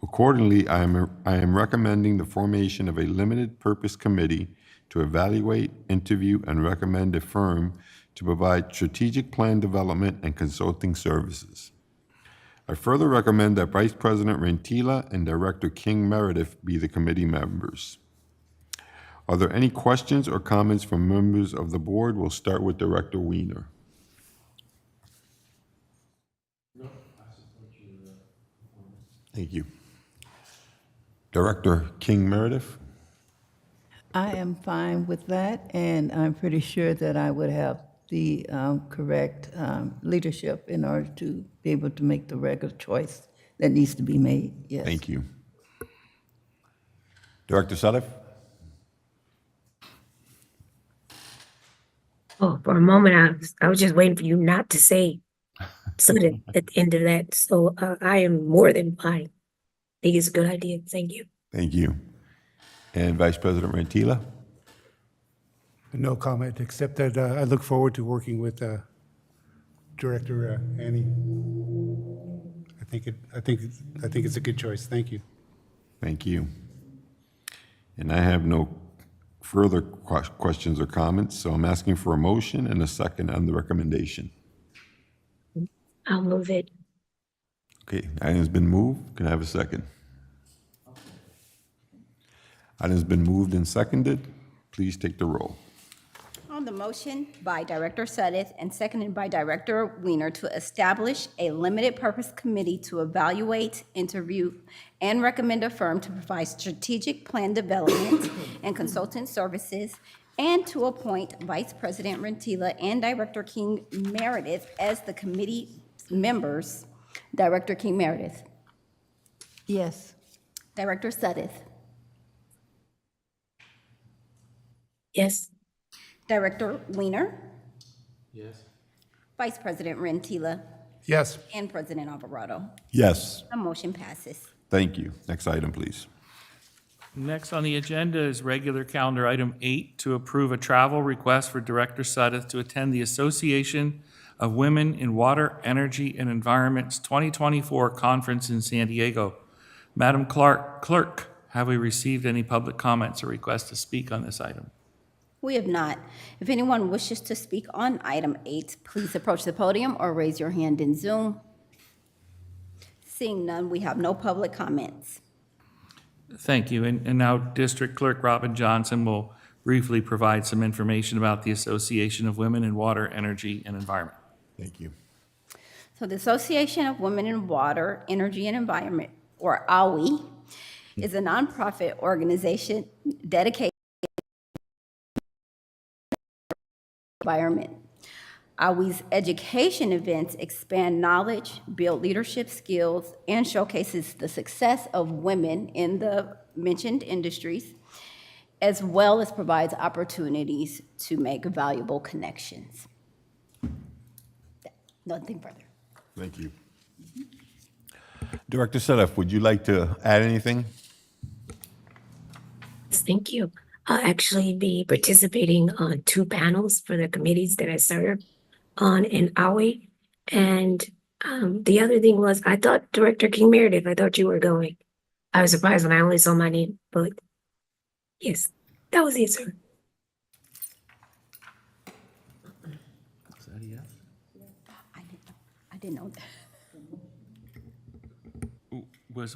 Accordingly, I am recommending the formation of a limited purpose committee to evaluate, interview, and recommend a firm to provide strategic plan development and consulting services. I further recommend that Vice President Rentila and Director King Meredith be the committee members. Are there any questions or comments from members of the board? We'll start with Director Weiner. Thank you. Director King Meredith? I am fine with that, and I'm pretty sure that I would have the correct leadership in order to be able to make the regular choice that needs to be made, yes. Thank you. Director Sadif? Oh, for a moment, I was just waiting for you not to say something at the end of that. So I am more than fine. I think it's a good idea. Thank you. Thank you. And Vice President Rentila? No comment, except that I look forward to working with Director Annie. I think it's a good choice. Thank you. Thank you. And I have no further questions or comments, so I'm asking for a motion and a second on the recommendation. I'll move it. Okay, item's been moved. Can I have a second? Item's been moved and seconded. Please take the roll. On the motion by Director Suddeth and seconded by Director Weiner to establish a limited purpose committee to evaluate, interview, and recommend a firm to provide strategic plan development and consultant services, and to appoint Vice President Rentila and Director King Meredith as the committee members. Director King Meredith. Yes. Director Suddeth. Yes. Director Weiner. Yes. Vice President Rentila Yes. and President Alvarado. Yes. The motion passes. Thank you. Next item, please. Next on the agenda is regular calendar item 8, to approve a travel request for Director Suddeth to attend the Association of Women in Water, Energy, and Environment's 2024 conference in San Diego. Madam Clerk, have we received any public comments or requests to speak on this item? We have not. If anyone wishes to speak on item 8, please approach the podium or raise your hand in Zoom. Seeing none, we have no public comments. Thank you. And now District Clerk Robin Johnson will briefly provide some information about the Association of Women in Water, Energy, and Environment. Thank you. So the Association of Women in Water, Energy, and Environment, or AWE, is a nonprofit organization dedicated environment. AWE's education events expand knowledge, build leadership skills, and showcases the success of women in the mentioned industries, as well as provides opportunities to make valuable connections. Nothing further. Thank you. Director Sedef, would you like to add anything? Thank you. I'll actually be participating on 2 panels for the committees that I serve on in Aui. And the other thing was, I thought Director King Meredith, I thought you were going. I was surprised when I only saw my name, but yes, that was it, sir. I didn't know that.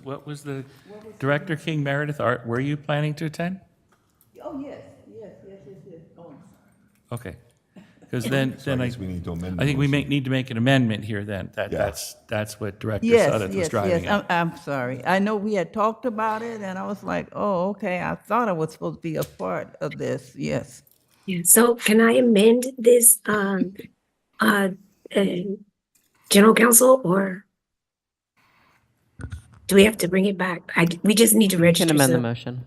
What was the, Director King Meredith, were you planning to attend? Oh, yes. Oh, Okay. Because then I guess we need to amend the I think we motion. need to make an amendment here then. Yeah. That's what Director yes, Suddeth was yes, driving yes. at. I'm sorry. I know we had talked about it, and I was like, oh, okay. I thought I was supposed to be a part of this. Yes. Yeah, so can I amend this uh general counsel, or do we have to bring it back? We just need to You register. can amend the so- motion.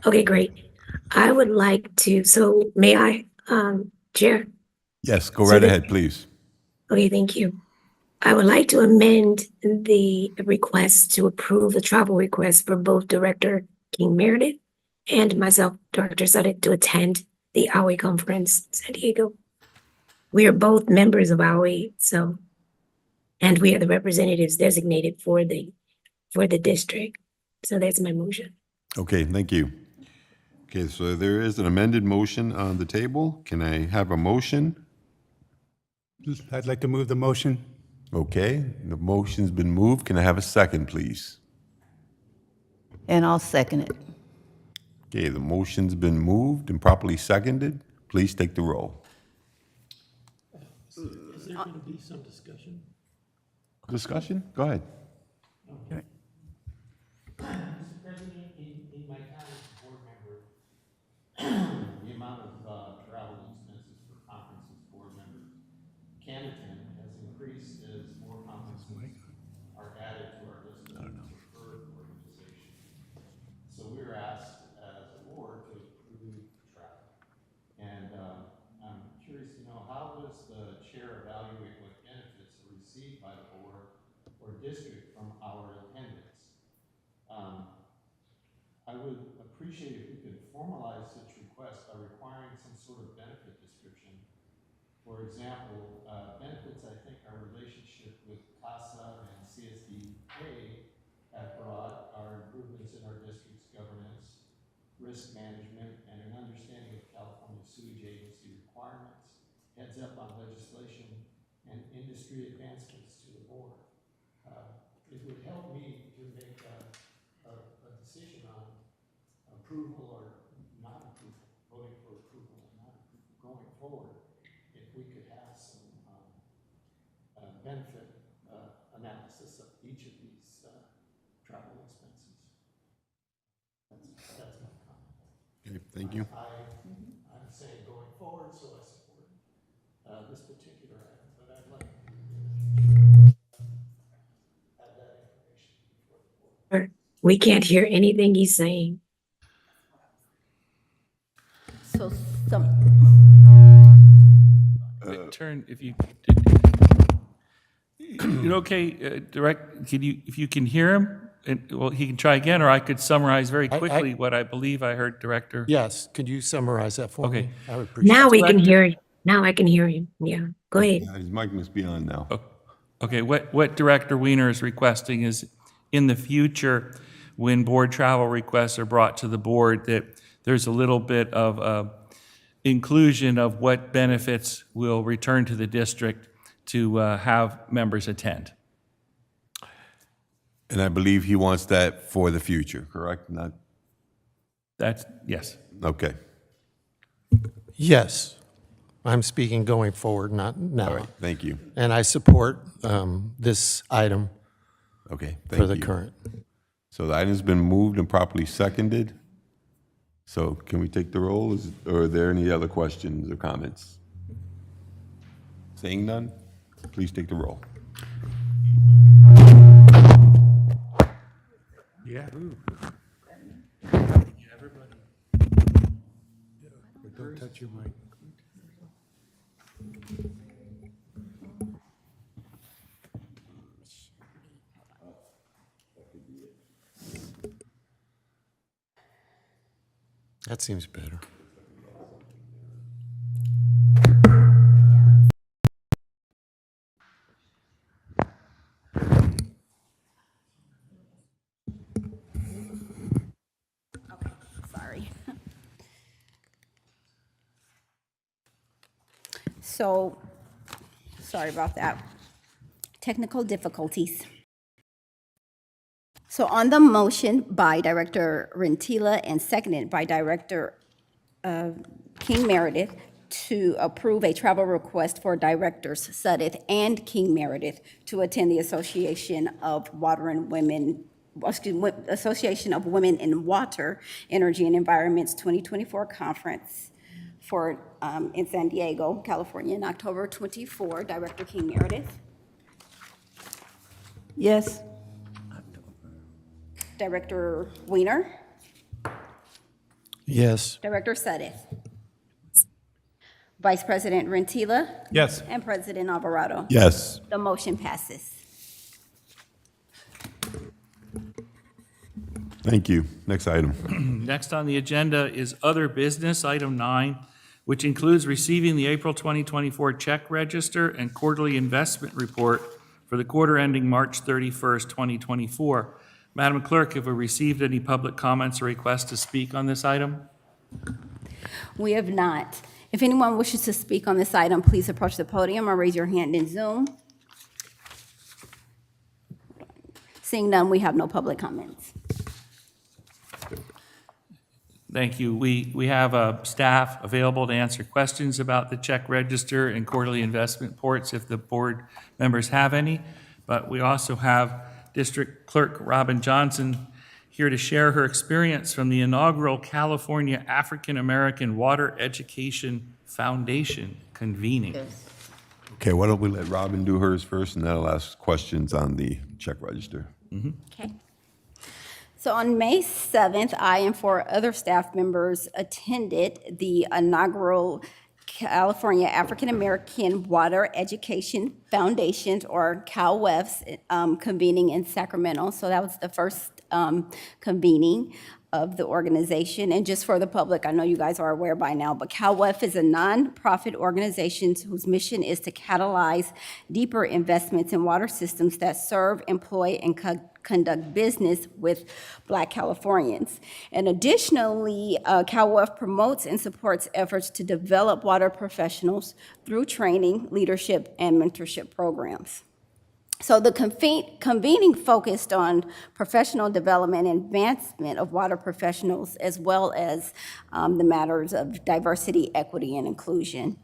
Okay, great. I would like to, so may I, Chair? Yes, go So right the- ahead, please. Okay, thank you. I would like to amend the request to approve the travel request for both Director King Meredith and myself, Director Suddeth, to attend the AUI conference in San Diego. We are both members of AUI, so, and we are the representatives designated for the district. So that's my motion. Okay, thank you. Okay, so there is an amended motion on the table. Can I have a motion? I'd like to move the motion. Okay, the motion's been moved. Can I have a second, please? And I'll second it. Okay, the motion's been moved and properly seconded. Please take the roll. Is there going to be some discussion? Discussion? Go ahead. Mr. President, in my time as a board member, the amount of travel expenses for conferences board members can attend has increased as more conferences are added to our list of preferred organizations. So we were asked as a board to approve travel. And I'm curious to know, how does the chair evaluate what benefits are received by the board or district from our attendance? I would appreciate if we could formalize such requests by requiring some sort of benefit description. For example, benefits, I think, our relationship with CASA and CSDA have brought are improvements in our district's governance, risk management, and an understanding of California sewage agency requirements, heads up on legislation, and industry advancements to the board. It would help me to make a decision on approval or not approval, voting for approval or not approval going forward, if we could have some benefit analysis of each of these travel expenses. That's my comment. Okay, thank you. I'm saying going forward, so I support this particular item, but I'd like to have that information before the board. We can't hear anything he's saying. So some, Turn, if you, okay, if you can hear him, well, he can try again, or I could summarize very quickly what I believe I heard Director. Yes, could you summarize that for me? Okay. I would appreciate Now it. we can hear him. Now I can hear him. Yeah, go ahead. Yeah, his mic must be on now. Okay, what Director Weiner is requesting is, in the future, when board travel requests are brought to the board, that there's a little bit of inclusion of what benefits will return to the district to have members attend. And I believe he wants that for the future, correct? Not, Yes. okay. Yes, I'm speaking going forward, not now. All right, thank you. And I support this item Okay, for thank the you. current. So the item's been moved and properly seconded. So can we take the roll, or are there any other questions or comments? Seeing none, please take the roll. Yeah. Don't touch your mic. That seems better. Sorry. So, sorry about that. Technical difficulties. So on the motion by Director Rentila and seconded by Director King Meredith to approve a travel request for Directors Suddeth and King Meredith to attend the Association of Women in Water, Energy and Environment's 2024 conference in San Diego, California, in October 24. Director King Meredith. Yes. Director Weiner. Yes. Director Suddeth. Vice President Rentila. Yes. And President Alvarado. Yes. The motion passes. Thank you. Next item. Next on the agenda is other business, item 9, which includes receiving the April 2024 check register and quarterly investment report for the quarter ending March 31st, 2024. Madam Clerk, have we received any public comments or requests to speak on this item? We have not. If anyone wishes to speak on this item, please approach the podium or raise your hand in Zoom. Seeing none, we have no public comments. Thank you. We have staff available to answer questions about the check register and quarterly investment reports if the board members have any. But we also have District Clerk Robin Johnson here to share her experience from the inaugural California African American Water Education Foundation convening. Okay, why don't we let Robin do hers first, and then I'll ask questions on the check register. Okay. So on May 7th, I and 4 other staff members attended the inaugural California African American Water Education Foundation, or CalWEF's, convening in Sacramento. So that was the first convening of the organization. And just for the public, I know you guys are aware by now, but CalWEF is a nonprofit organization whose mission is to catalyze deeper investments in water systems that serve, employ, and conduct business with Black Californians. And additionally, CalWEF promotes and supports efforts to develop water professionals through training, leadership, and mentorship programs. So the convening focused on professional development and advancement of water professionals, as well as the matters of diversity, equity, and inclusion.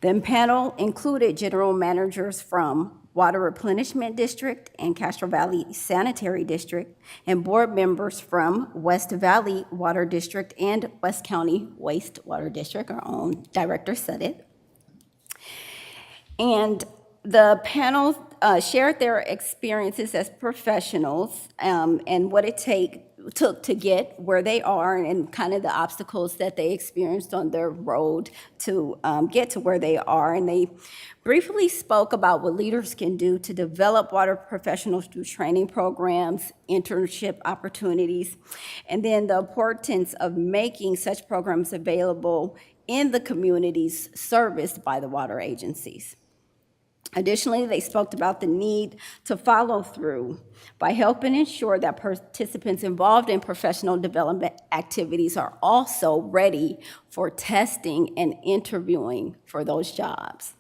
The panel included general managers from Water Replenishment District and Castro Valley Sanitary District, and board members from West Valley Water District and West County Wastewater District, our own Director Suddeth. And the panel shared their experiences as professionals and what it took to get where they are, and kind of the obstacles that they experienced on their road to get to where they are. And they briefly spoke about what leaders can do to develop water professionals through training programs, internship opportunities, and then the importance of making such programs available in the communities serviced by the water agencies. Additionally, they spoke about the need to follow through by helping ensure that participants involved in professional development activities are also ready for testing and interviewing for those jobs.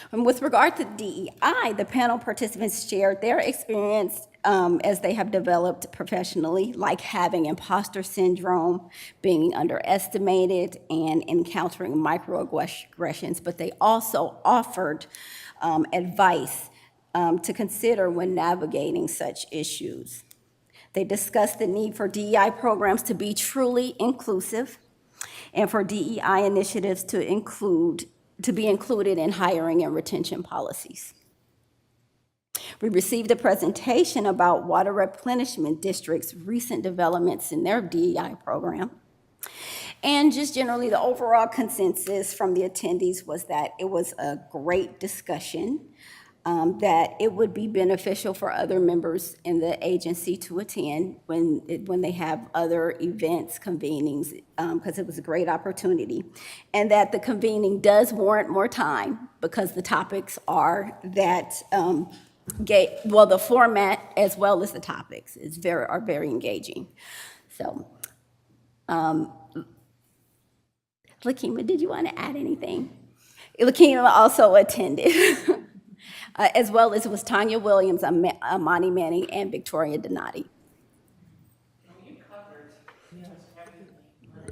And with regard to DEI, the panel participants shared their experience as they have developed professionally, like having imposter syndrome, being underestimated, and encountering microaggressions, but they also offered advice to consider when navigating such issues. They discussed the need for DEI programs to be truly inclusive and for DEI initiatives to be included in hiring and retention policies. We received a presentation about Water Replenishment District's recent developments in their DEI program. And just generally, the overall consensus from the attendees was that it was a great discussion. that it would be beneficial for other members in the agency to attend when they have other events, convenings, because it was a great opportunity. And that the convening does warrant more time because the topics are that, the format as well as the topics are very engaging. So, Lakima, did you want to add anything? Lakima also attended, as well as was Tanya Williams, Amani Manning, and Victoria Donati.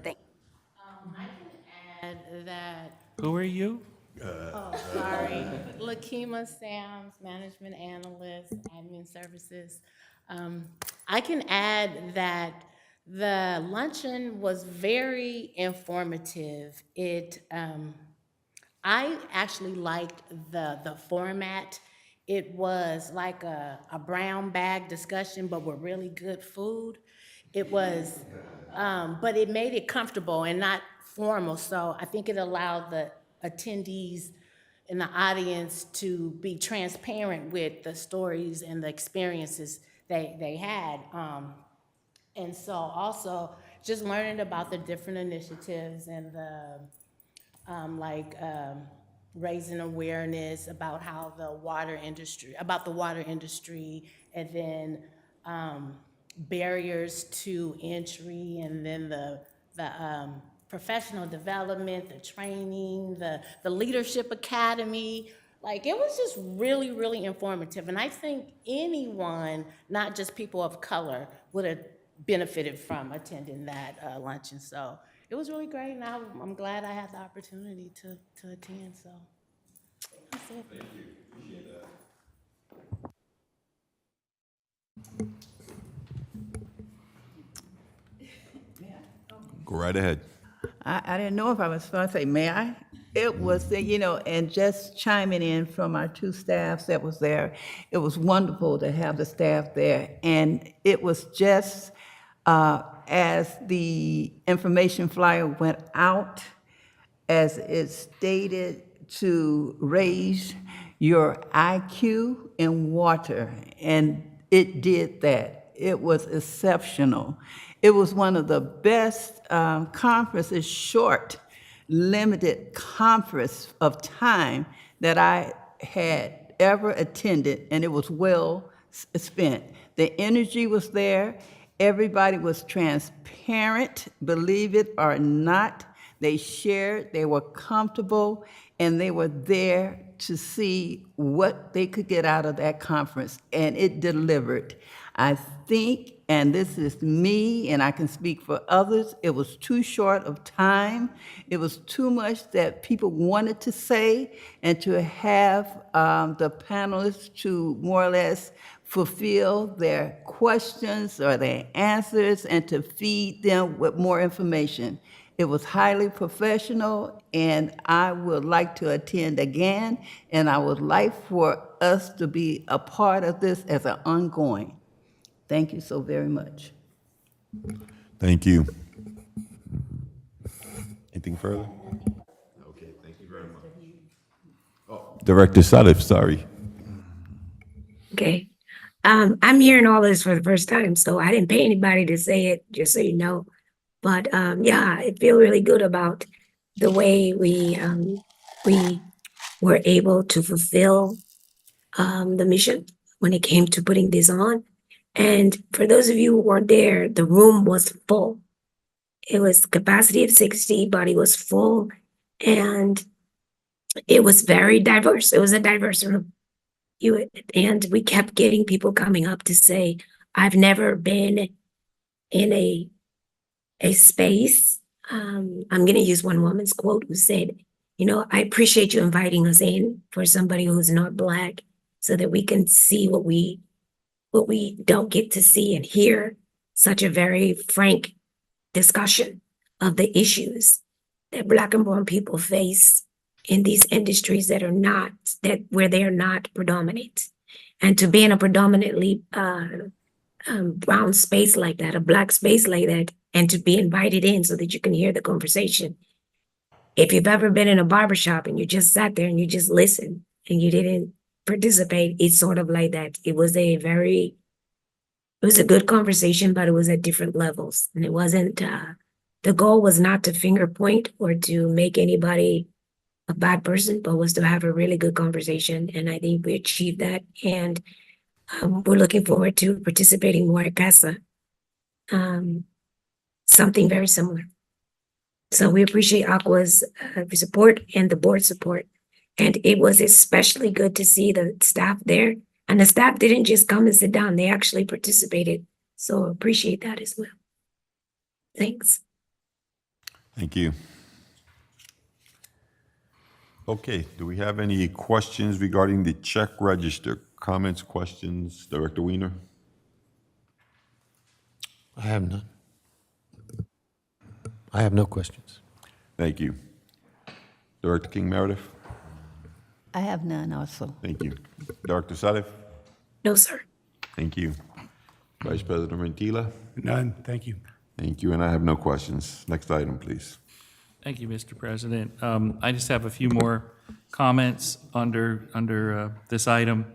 Thank I can add that, Who are you? sorry, Lakima Sams, Management Analyst, Admin Services. I can add that the luncheon was very informative. I actually liked the format. It was like a brown bag discussion, but with really good food. It was, but it made it comfortable and not formal. So I think it allowed the attendees in the audience to be transparent with the stories and the experiences they had. And so also just learning about the different initiatives and the raising awareness about how the water industry, and then barriers to entry, and then the professional development, the training, the leadership academy. Like, it was just really, really informative. And I think anyone, not just people of color, would have benefited from attending that luncheon. So it was really great, and I'm glad I had the opportunity to attend, so that's it. Thank you, appreciate that. Go right ahead. I didn't know if I was supposed to say, may I? It was, and just chiming in from our two staffs that was there, it was wonderful to have the staff there. And it was just, as the information flyer went out, as it stated, to raise your IQ in water, and it did that. It was exceptional. It was one of the best conferences, short, limited conference of time that I had ever attended, and it was well spent. The energy was there. Everybody was transparent, believe it or not. They shared, they were comfortable, and they were there to see what they could get out of that conference, and it delivered. I think, and this is me, and I can speak for others, it was too short of time. It was too much that people wanted to say, and to have the panelists to more or less fulfill their questions or their answers, and to feed them with more information. It was highly professional, and I would like to attend again, and I would like for us to be a part of this as an ongoing. Thank you so very much. Thank you. Anything further? Okay, thank you very much. Oh, Director Salif, sorry. Okay. I'm hearing all this for the first time, so I didn't pay anybody to say it, just so you know. But yeah, I feel really good about the way we were able to fulfill the mission when it came to putting this on. And for those of you who weren't there, the room was full. It was capacity of 60, but it was full, and it was very diverse. It was a diverse room. And we kept getting people coming up to say, I've never been in a space. I'm going to use one woman's quote who said, I appreciate you inviting us in for somebody who's not Black, so that we can see what we don't get to see and hear. Such a very frank discussion of the issues that Black and brown people face in these industries where they are not predominant. And to be in a predominantly brown space like that, a Black space like that, and to be invited in so that you can hear the conversation. If you've ever been in a barbershop and you just sat there and you just listened and you didn't participate, it's sort of like that. It was a good conversation, but it was at different levels. And it wasn't, the goal was not to finger point or to make anybody a bad person, but was to have a really good conversation. And I think we achieved that. And we're looking forward to participating more at CASA. Something very similar. So we appreciate Aqua's support and the board support. And it was especially good to see the staff there. And the staff didn't just come and sit down, they actually participated. So appreciate that as well. Thanks. Thank you. Okay, do we have any questions regarding the check register? Comments, questions, Director Weiner? I have none. I have no questions. Thank you. Director King Meredith? I have none also. Thank you. Director Salif? No, sir. Thank you. Vice President Rentila? None, thank you. Thank you, and I have no questions. Next item, please. Thank you, Mr. President. I just have a few more comments under this item,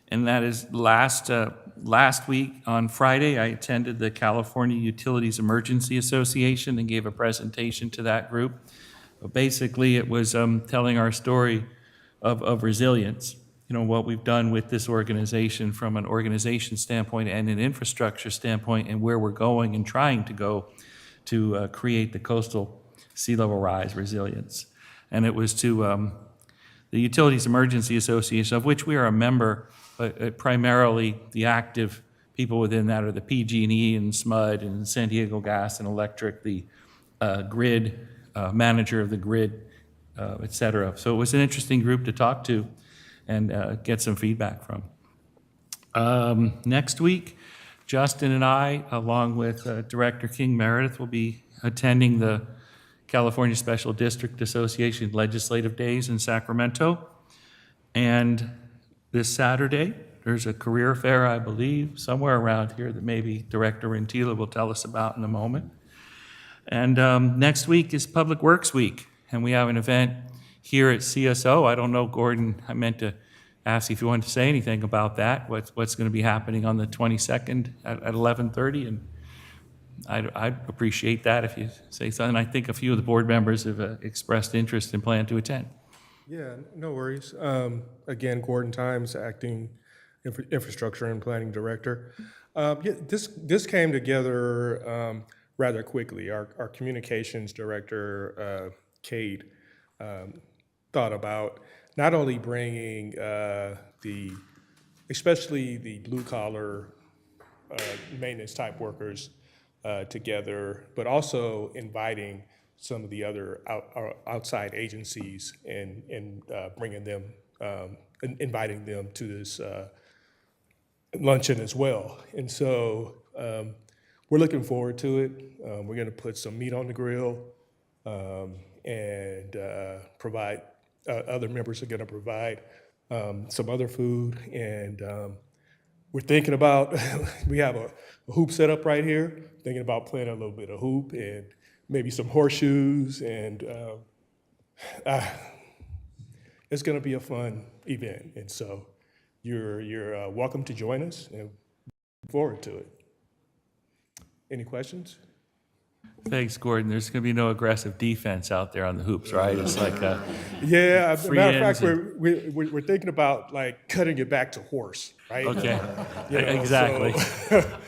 and that is last week on Friday, I attended the California Utilities Emergency Association and gave a presentation to that group. Basically, it was telling our story of resilience. You know, what we've done with this organization from an organization standpoint and an infrastructure standpoint, and where we're going and trying to go to create the coastal sea level rise resilience. And it was to the Utilities Emergency Association, of which we are a member, but primarily the active people within that are the PG&E and SMUD and San Diego Gas and Electric, the grid, manager of the grid, et cetera. So it was an interesting group to talk to and get some feedback from. Next week, Justin and I, along with Director King Meredith, will be attending the California Special District Association Legislative Days in Sacramento. And this Saturday, there's a career fair, I believe, somewhere around here that maybe Director Rentila will tell us about in a moment. And next week is Public Works Week, and we have an event here at CSO. I don't know, Gordon, I meant to ask if you wanted to say anything about that, what's going to be happening on the 22nd at 11:30, and I'd appreciate that if you say something. I think a few of the board members have expressed interest and plan to attend. Yeah, no worries. Again, Gordon Times, Acting Infrastructure and Planning Director. Yeah, this came together rather quickly. Our Communications Director, Kate, thought about not only bringing especially the blue-collar maintenance type workers together, but also inviting some of the other outside agencies and bringing them, inviting them to this luncheon as well. And so we're looking forward to it. We're going to put some meat on the grill and provide, other members are going to provide some other food. And we're thinking about, we have a hoop set up right here, thinking about playing a little bit of hoop and maybe some horseshoes, and it's going to be a fun event. And so you're welcome to join us, and look forward to it. Any questions? Thanks, Gordon. There's going to be no aggressive defense out there on the hoops, right? It's like yeah. As a matter of fact, and... we're thinking about like cutting it back to horse, right? Okay, you know, exactly. So,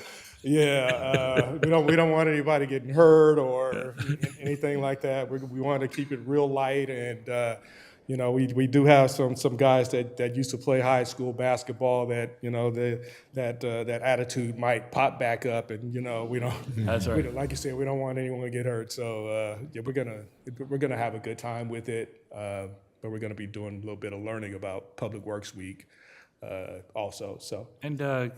yeah, we don't want anybody getting hurt or anything like that. We want to keep it real light, and you know, we do have some guys that used to play high school basketball that, you know, that attitude might pop back up, and you know, we don't. That's right. Like you said, we don't want anyone to get hurt. So yeah, we're gonna have a good time with it, but we're gonna be doing a little bit of learning about Public Works Week also. So. And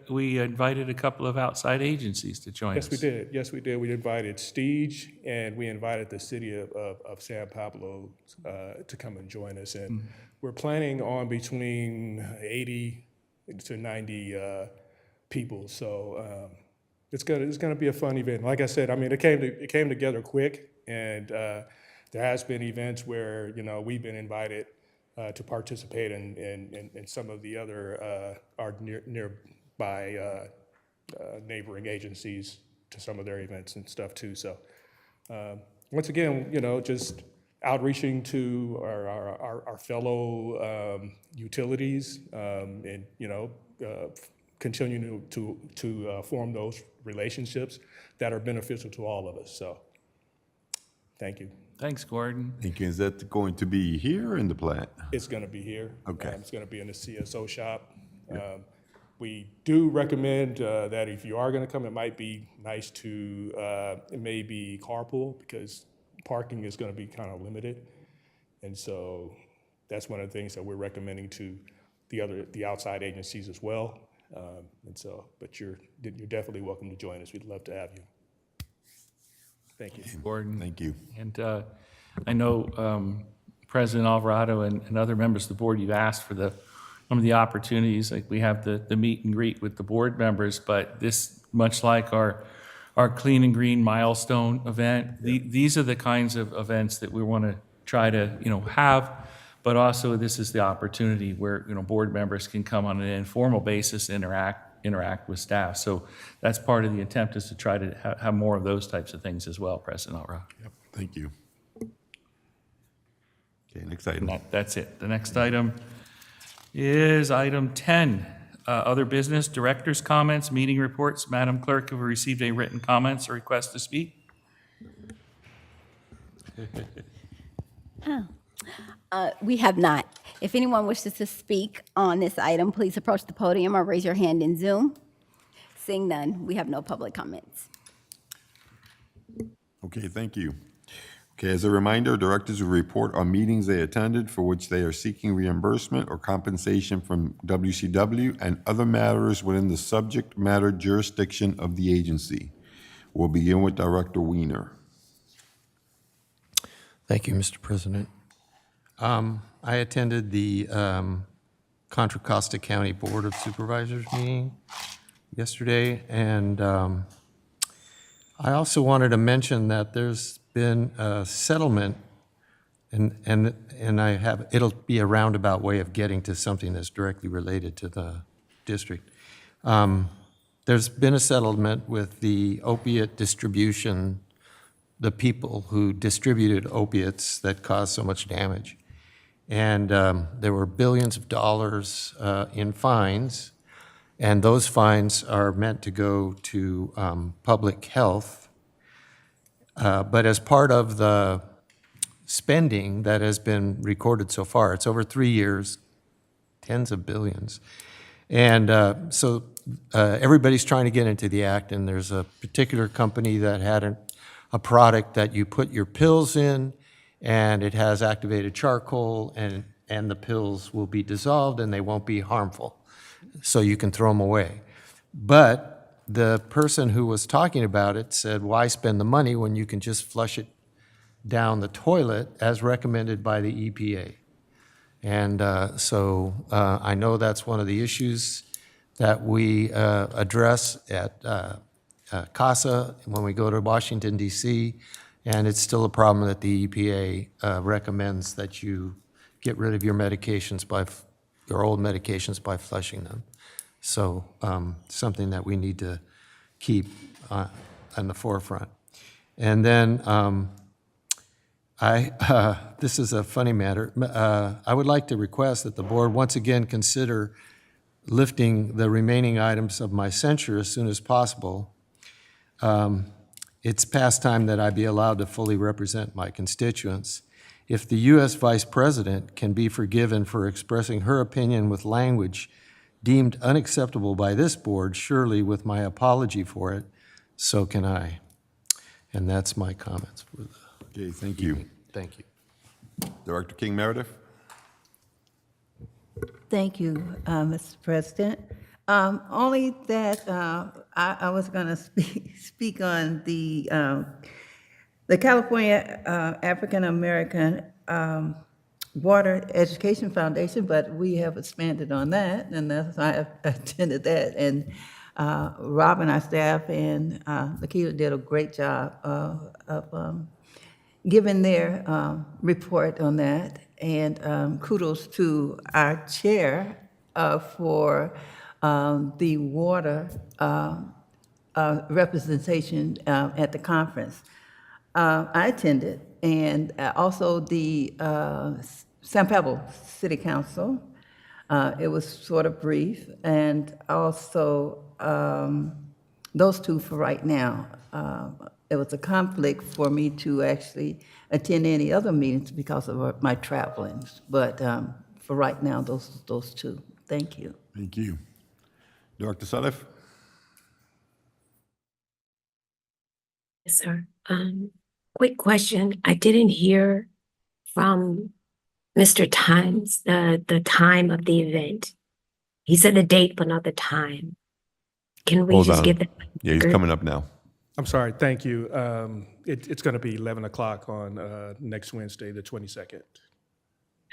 we invited a couple of outside agencies to join us. Yes, we did. Yes, we did. We invited Stige, and we invited the city of San Pablo to come and join us. And we're planning on between 80 to 90 people. So it's gonna be a fun event. Like I said, I mean, it came together quick, and there has been events where, you know, we've been invited to participate in some of the other, our nearby neighboring agencies to some of their events and stuff too. So once again, just outreaching to our fellow utilities and, continuing to form those relationships that are beneficial to all of us. So thank you. Thanks, Gordon. Thank you. Is that going to be here or in the plant? It's going to be here. Okay. It's going to be in the CSO shop. We do recommend that if you are going to come, it might be nice to maybe carpool, because parking is going to be kind of limited. And so that's one of the things that we're recommending to the outside agencies as well. But you're definitely welcome to join us. We'd love to have you. Thank you. Gordon. Thank you. And I know President Alvarado and other members of the board, you've asked for some of the opportunities, like we have the meet and greet with the board members, but this, much like our Clean and Green milestone event, these are the kinds of events that we want to try to, have, but also this is the opportunity where, board members can come on an informal basis, interact with staff. So that's part of the attempt, is to try to have more of those types of things as well, President Alvarado. Yep. Thank you. Okay, next item. That's it. The next item is item 10, other business, director's comments, meeting reports. Madam Clerk, have we received any written comments or requests to speak? We have not. If anyone wishes to speak on this item, please approach the podium or raise your hand in Zoom. Seeing none, we have no public comments. Okay, thank you. Okay, as a reminder, directors will report on meetings they attended for which they are seeking reimbursement or compensation from WCW and other matters within the subject matter jurisdiction of the agency. We'll begin with Director Weiner. Thank you, Mr. President. I attended the Contra Costa County Board of Supervisors meeting yesterday, and I also wanted to mention that there's been a settlement, and I have, it'll be a roundabout way of getting to something that's directly related to the district. There's been a settlement with the opiate distribution, the people who distributed opiates that caused so much damage. And there were billions of dollars in fines, and those fines are meant to go to public health. But as part of the spending that has been recorded so far, it's over 3 years, tens of billions. And so everybody's trying to get into the act, and there's a particular company that had a product that you put your pills in, and it has activated charcoal, and the pills will be dissolved and they won't be harmful. So you can throw them away. But the person who was talking about it said, why spend the money when you can just flush it down the toilet as recommended by the EPA? And so I know that's one of the issues that we address at CASA when we go to Washington, D.C., and it's still a problem that the EPA recommends that you get rid of your medications your old medications by flushing them. So something that we need to keep on the forefront. And then this is a funny matter. I would like to request that the board once again consider lifting the remaining items of my censure as soon as possible. It's past time that I be allowed to fully represent my constituents. If the U.S. Vice President can be forgiven for expressing her opinion with language deemed unacceptable by this board, surely with my apology for it, so can I. And that's my comments for the Okay, thank you. Thank you. Director King Meredith? Thank you, Mr. President. Only that I was going to speak on the California African American Water Education Foundation, but we have expanded on that, and that's why I attended that. And Rob and our staff and Lakeela did a great job of giving their report on that. And kudos to our chair for the water representation at the conference. I attended, and also the San Pablo City Council. It was sort of brief, and also those two for right now. It was a conflict for me to actually attend any other meetings because of my travelings, but for right now, those two. Thank you. Thank you. Director Salif? Yes, sir. Quick question. I didn't hear from Mr. Times, the time of the event. He said the date, but not the time. Can we Hold just on. get that? Yeah, he's coming up now. I'm sorry, thank you. It's going to be 11 o'clock on next Wednesday, the 22nd.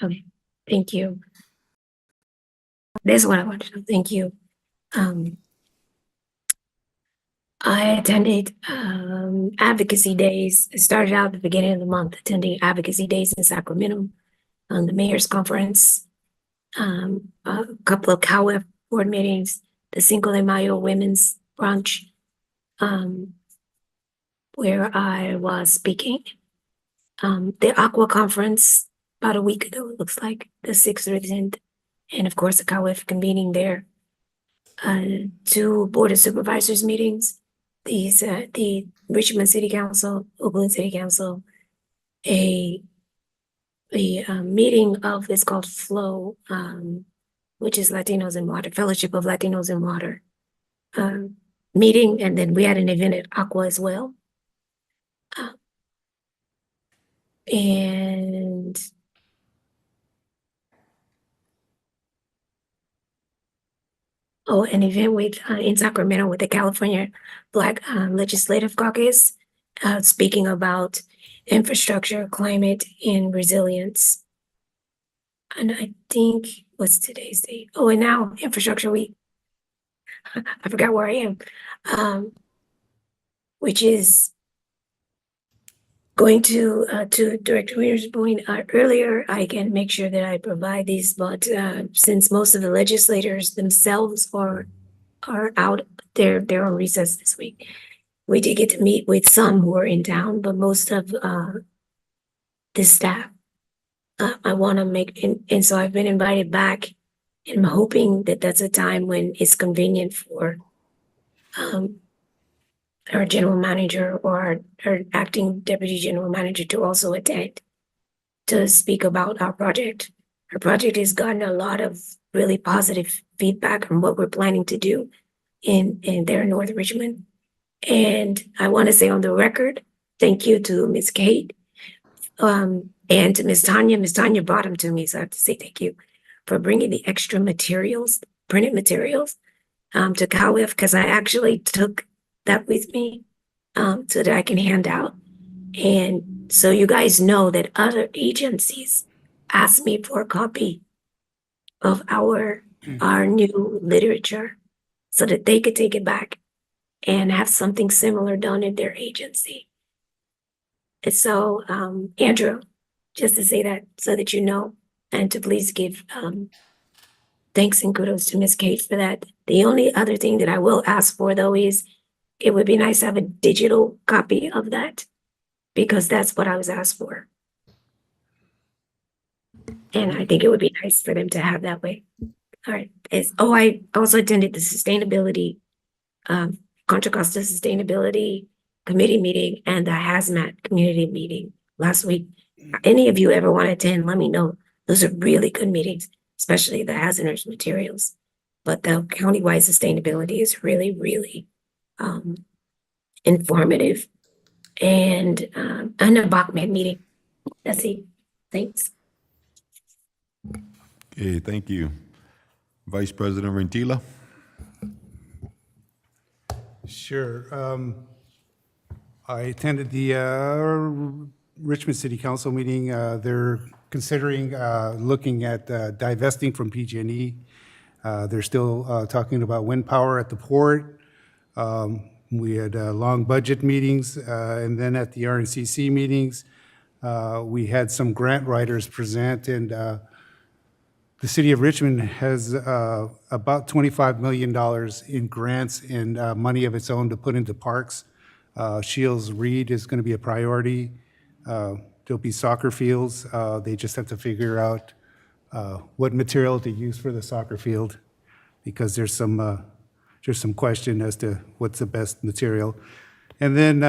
Okay, thank you. That's what I wanted to know. Thank you. I attended advocacy days. I started out at the beginning of the month attending advocacy days in Sacramento, the mayor's conference, a couple of COWF board meetings, the Cinco de Mayo Women's Brunch, where I was speaking. The Aqua Conference about a week ago, it looks like, the 6th or 10th, and of course the COWF convening there. 2 Board of Supervisors meetings, the Richmond City Council, Oakland City Council, a meeting of, it's called FLOW, which is Latinos in Water, Fellowship of Latinos in Water, meeting, and then we had an event at Aqua as well. And an event with in Sacramento with the California Black Legislative Caucus, speaking about infrastructure, climate, and resilience. And I think, what's today's date? Oh, and now Infrastructure Week. I forgot where I am, which is going to Director Weir's point earlier. I can make sure that I provide these, but since most of the legislators themselves are out, they're on recess this week. We did get to meet with some who are in town, but most of the staff. I want to make, and so I've been invited back, and I'm hoping that that's a time when it's convenient for our general manager or our acting deputy general manager to also attend to speak about our project. Our project has gotten a lot of really positive feedback on what we're planning to do in there in North Richmond. And I want to say on the record, thank you to Ms. Kate and to Ms. Tanya. Ms. Tanya brought them to me, so I have to say thank you for bringing the extra materials, printed materials, to COWF, because I actually took that with me so that I can hand out. And so you guys know that other agencies asked me for a copy of our new literature so that they could take it back and have something similar done in their agency. And so, Andrew, just to say that so that you know, and to please give thanks and kudos to Ms. Kate for that. The only other thing that I will ask for though is it would be nice to have a digital copy of that because that's what I was asked for. And I think it would be nice for them to have that way. All right. I also attended the sustainability, Contra Costa Sustainability Committee meeting and the Hazmat Community meeting last week. Any of you ever want to attend, let me know. Those are really good meetings, especially the hazardous materials. But the countywide sustainability is really, really informative. And a BACMED meeting. That's it. Thanks. Okay, thank you. Vice President Rentila? Sure. I attended the Richmond City Council meeting. They're considering looking at divesting from PG&E. They're still talking about wind power at the port. We had long budget meetings, and then at the RNCC meetings, We had some grant writers present, and the city of Richmond has about $25 million in grants and money of its own to put into parks. Shields Reed is going to be a priority. There'll be soccer fields. They just have to figure out what material to use for the soccer field, because there's some question as to what's the best material. And then,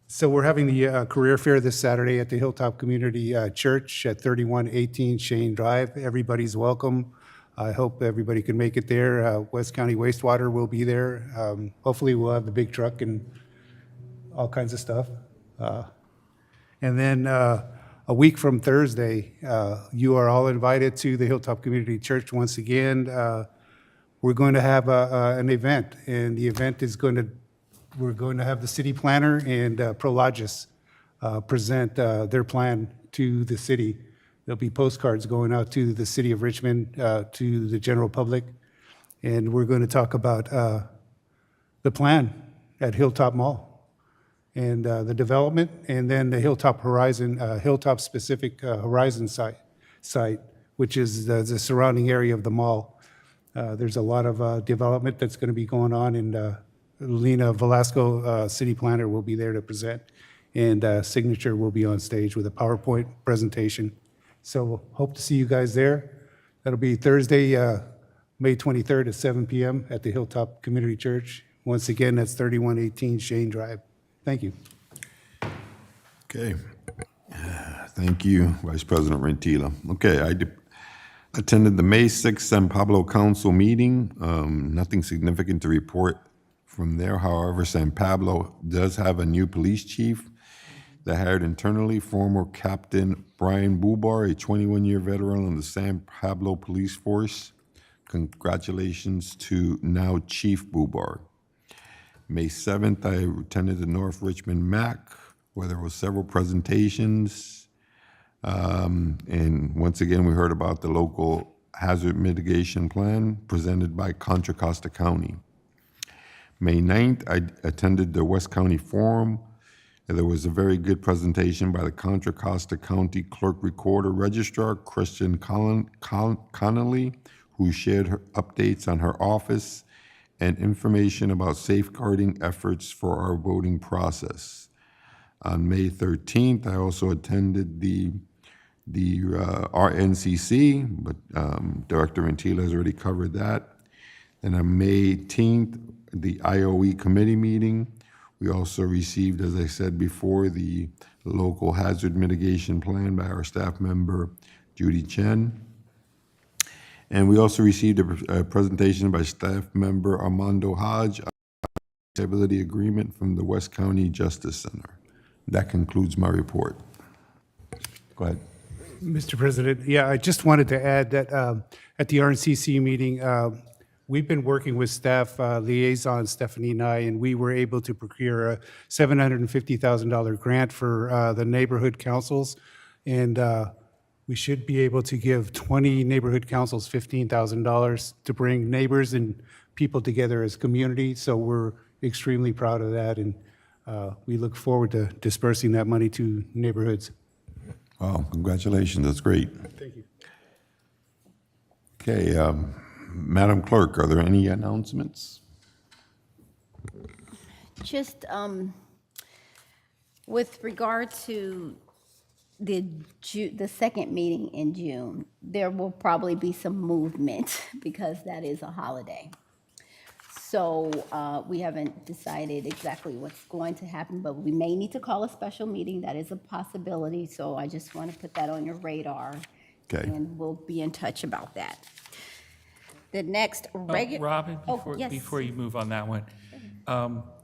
so we're having the career fair this Saturday at the Hilltop Community Church at 3118 Shane Drive. Everybody's welcome. I hope everybody can make it there. West County Wastewater will be there. Hopefully we'll have the big truck and all kinds of stuff. And then a week from Thursday, you are all invited to the Hilltop Community Church once again. We're going to have an event, and the event is we're going to have the city planner and Prologis present their plan to the city. There'll be postcards going out to the city of Richmond, to the general public, and we're going to talk about the plan at Hilltop Mall and the development, and then the Hilltop Horizon, Hilltop-specific Horizon site, which is the surrounding area of the mall. There's a lot of development that's going to be going on, and Lena Velasco, city planner, will be there to present, and Signature will be on stage with a PowerPoint presentation. So hope to see you guys there. That'll be Thursday, May 23rd at 7 p.m. at the Hilltop Community Church. Once again, that's 3118 Shane Drive. Thank you. Okay. Thank you, Vice President Rentila. Okay, I attended the May 6th San Pablo Council meeting. Nothing significant to report from there. However, San Pablo does have a new police chief. They hired internally former Captain Brian Bubar, a 21-year veteran on the San Pablo Police Force. Congratulations to now Chief Bubar. May 7th, I attended the North Richmond MAC, where there were several presentations. And once again, we heard about the local hazard mitigation plan presented by Contra Costa County. May 9th, I attended the West County Forum. And there was a very good presentation by the Contra Costa County Clerk Recorder Registrar, Christian Connolly, who shared her updates on her office and information about safeguarding efforts for our voting process. On May 13th, I also attended the RNCC, but Director Rentila has already covered that. And on May 18th, the IOE committee meeting. We also received, as I said before, the local hazard mitigation plan by our staff member, Judy Chen. And we also received a presentation by staff member Armando Hodge on the liability agreement from the West County Justice Center. That concludes my report. Go ahead. Mr. President, yeah, I just wanted to add that at the RNCC meeting, we've been working with staff liaison, Stephanie and I, and we were able to procure a $750,000 grant for the neighborhood councils. And we should be able to give 20 neighborhood councils $15,000 to bring neighbors and people together as community. So we're extremely proud of that, and we look forward to dispersing that money to neighborhoods. Wow, congratulations, that's great. Thank you. Okay, Madam Clerk, are there any announcements? Just with regard to the second meeting in June, there will probably be some movement because that is a holiday. So we haven't decided exactly what's going to happen, but we may need to call a special meeting. That is a possibility. So I just want to put that on your radar. Okay. And we'll be in touch about that. The next regular. Robin, yes. before you move on that one,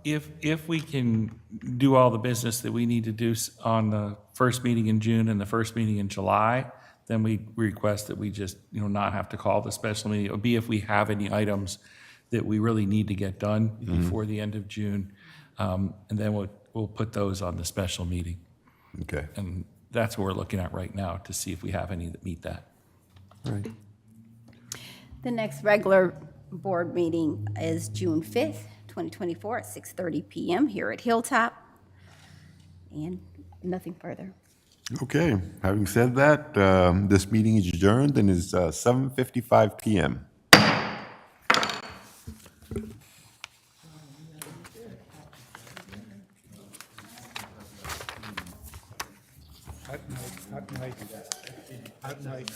if we can do all the business that we need to do on the first meeting in June and the first meeting in July, then we request that we just not have to call the special meeting. It would be if we have any items that we really need to get done before the end of June, and then we'll put those on the special meeting. Okay. And that's what we're looking at right now to see if we have any that meet that. All right. The next regular board meeting is June 5th, 2024 at 6:30 p.m. here at Hilltop. And Nothing further. Okay, having said that, this meeting is adjourned and is 7:55 PM. Hot night, hot night, hot night.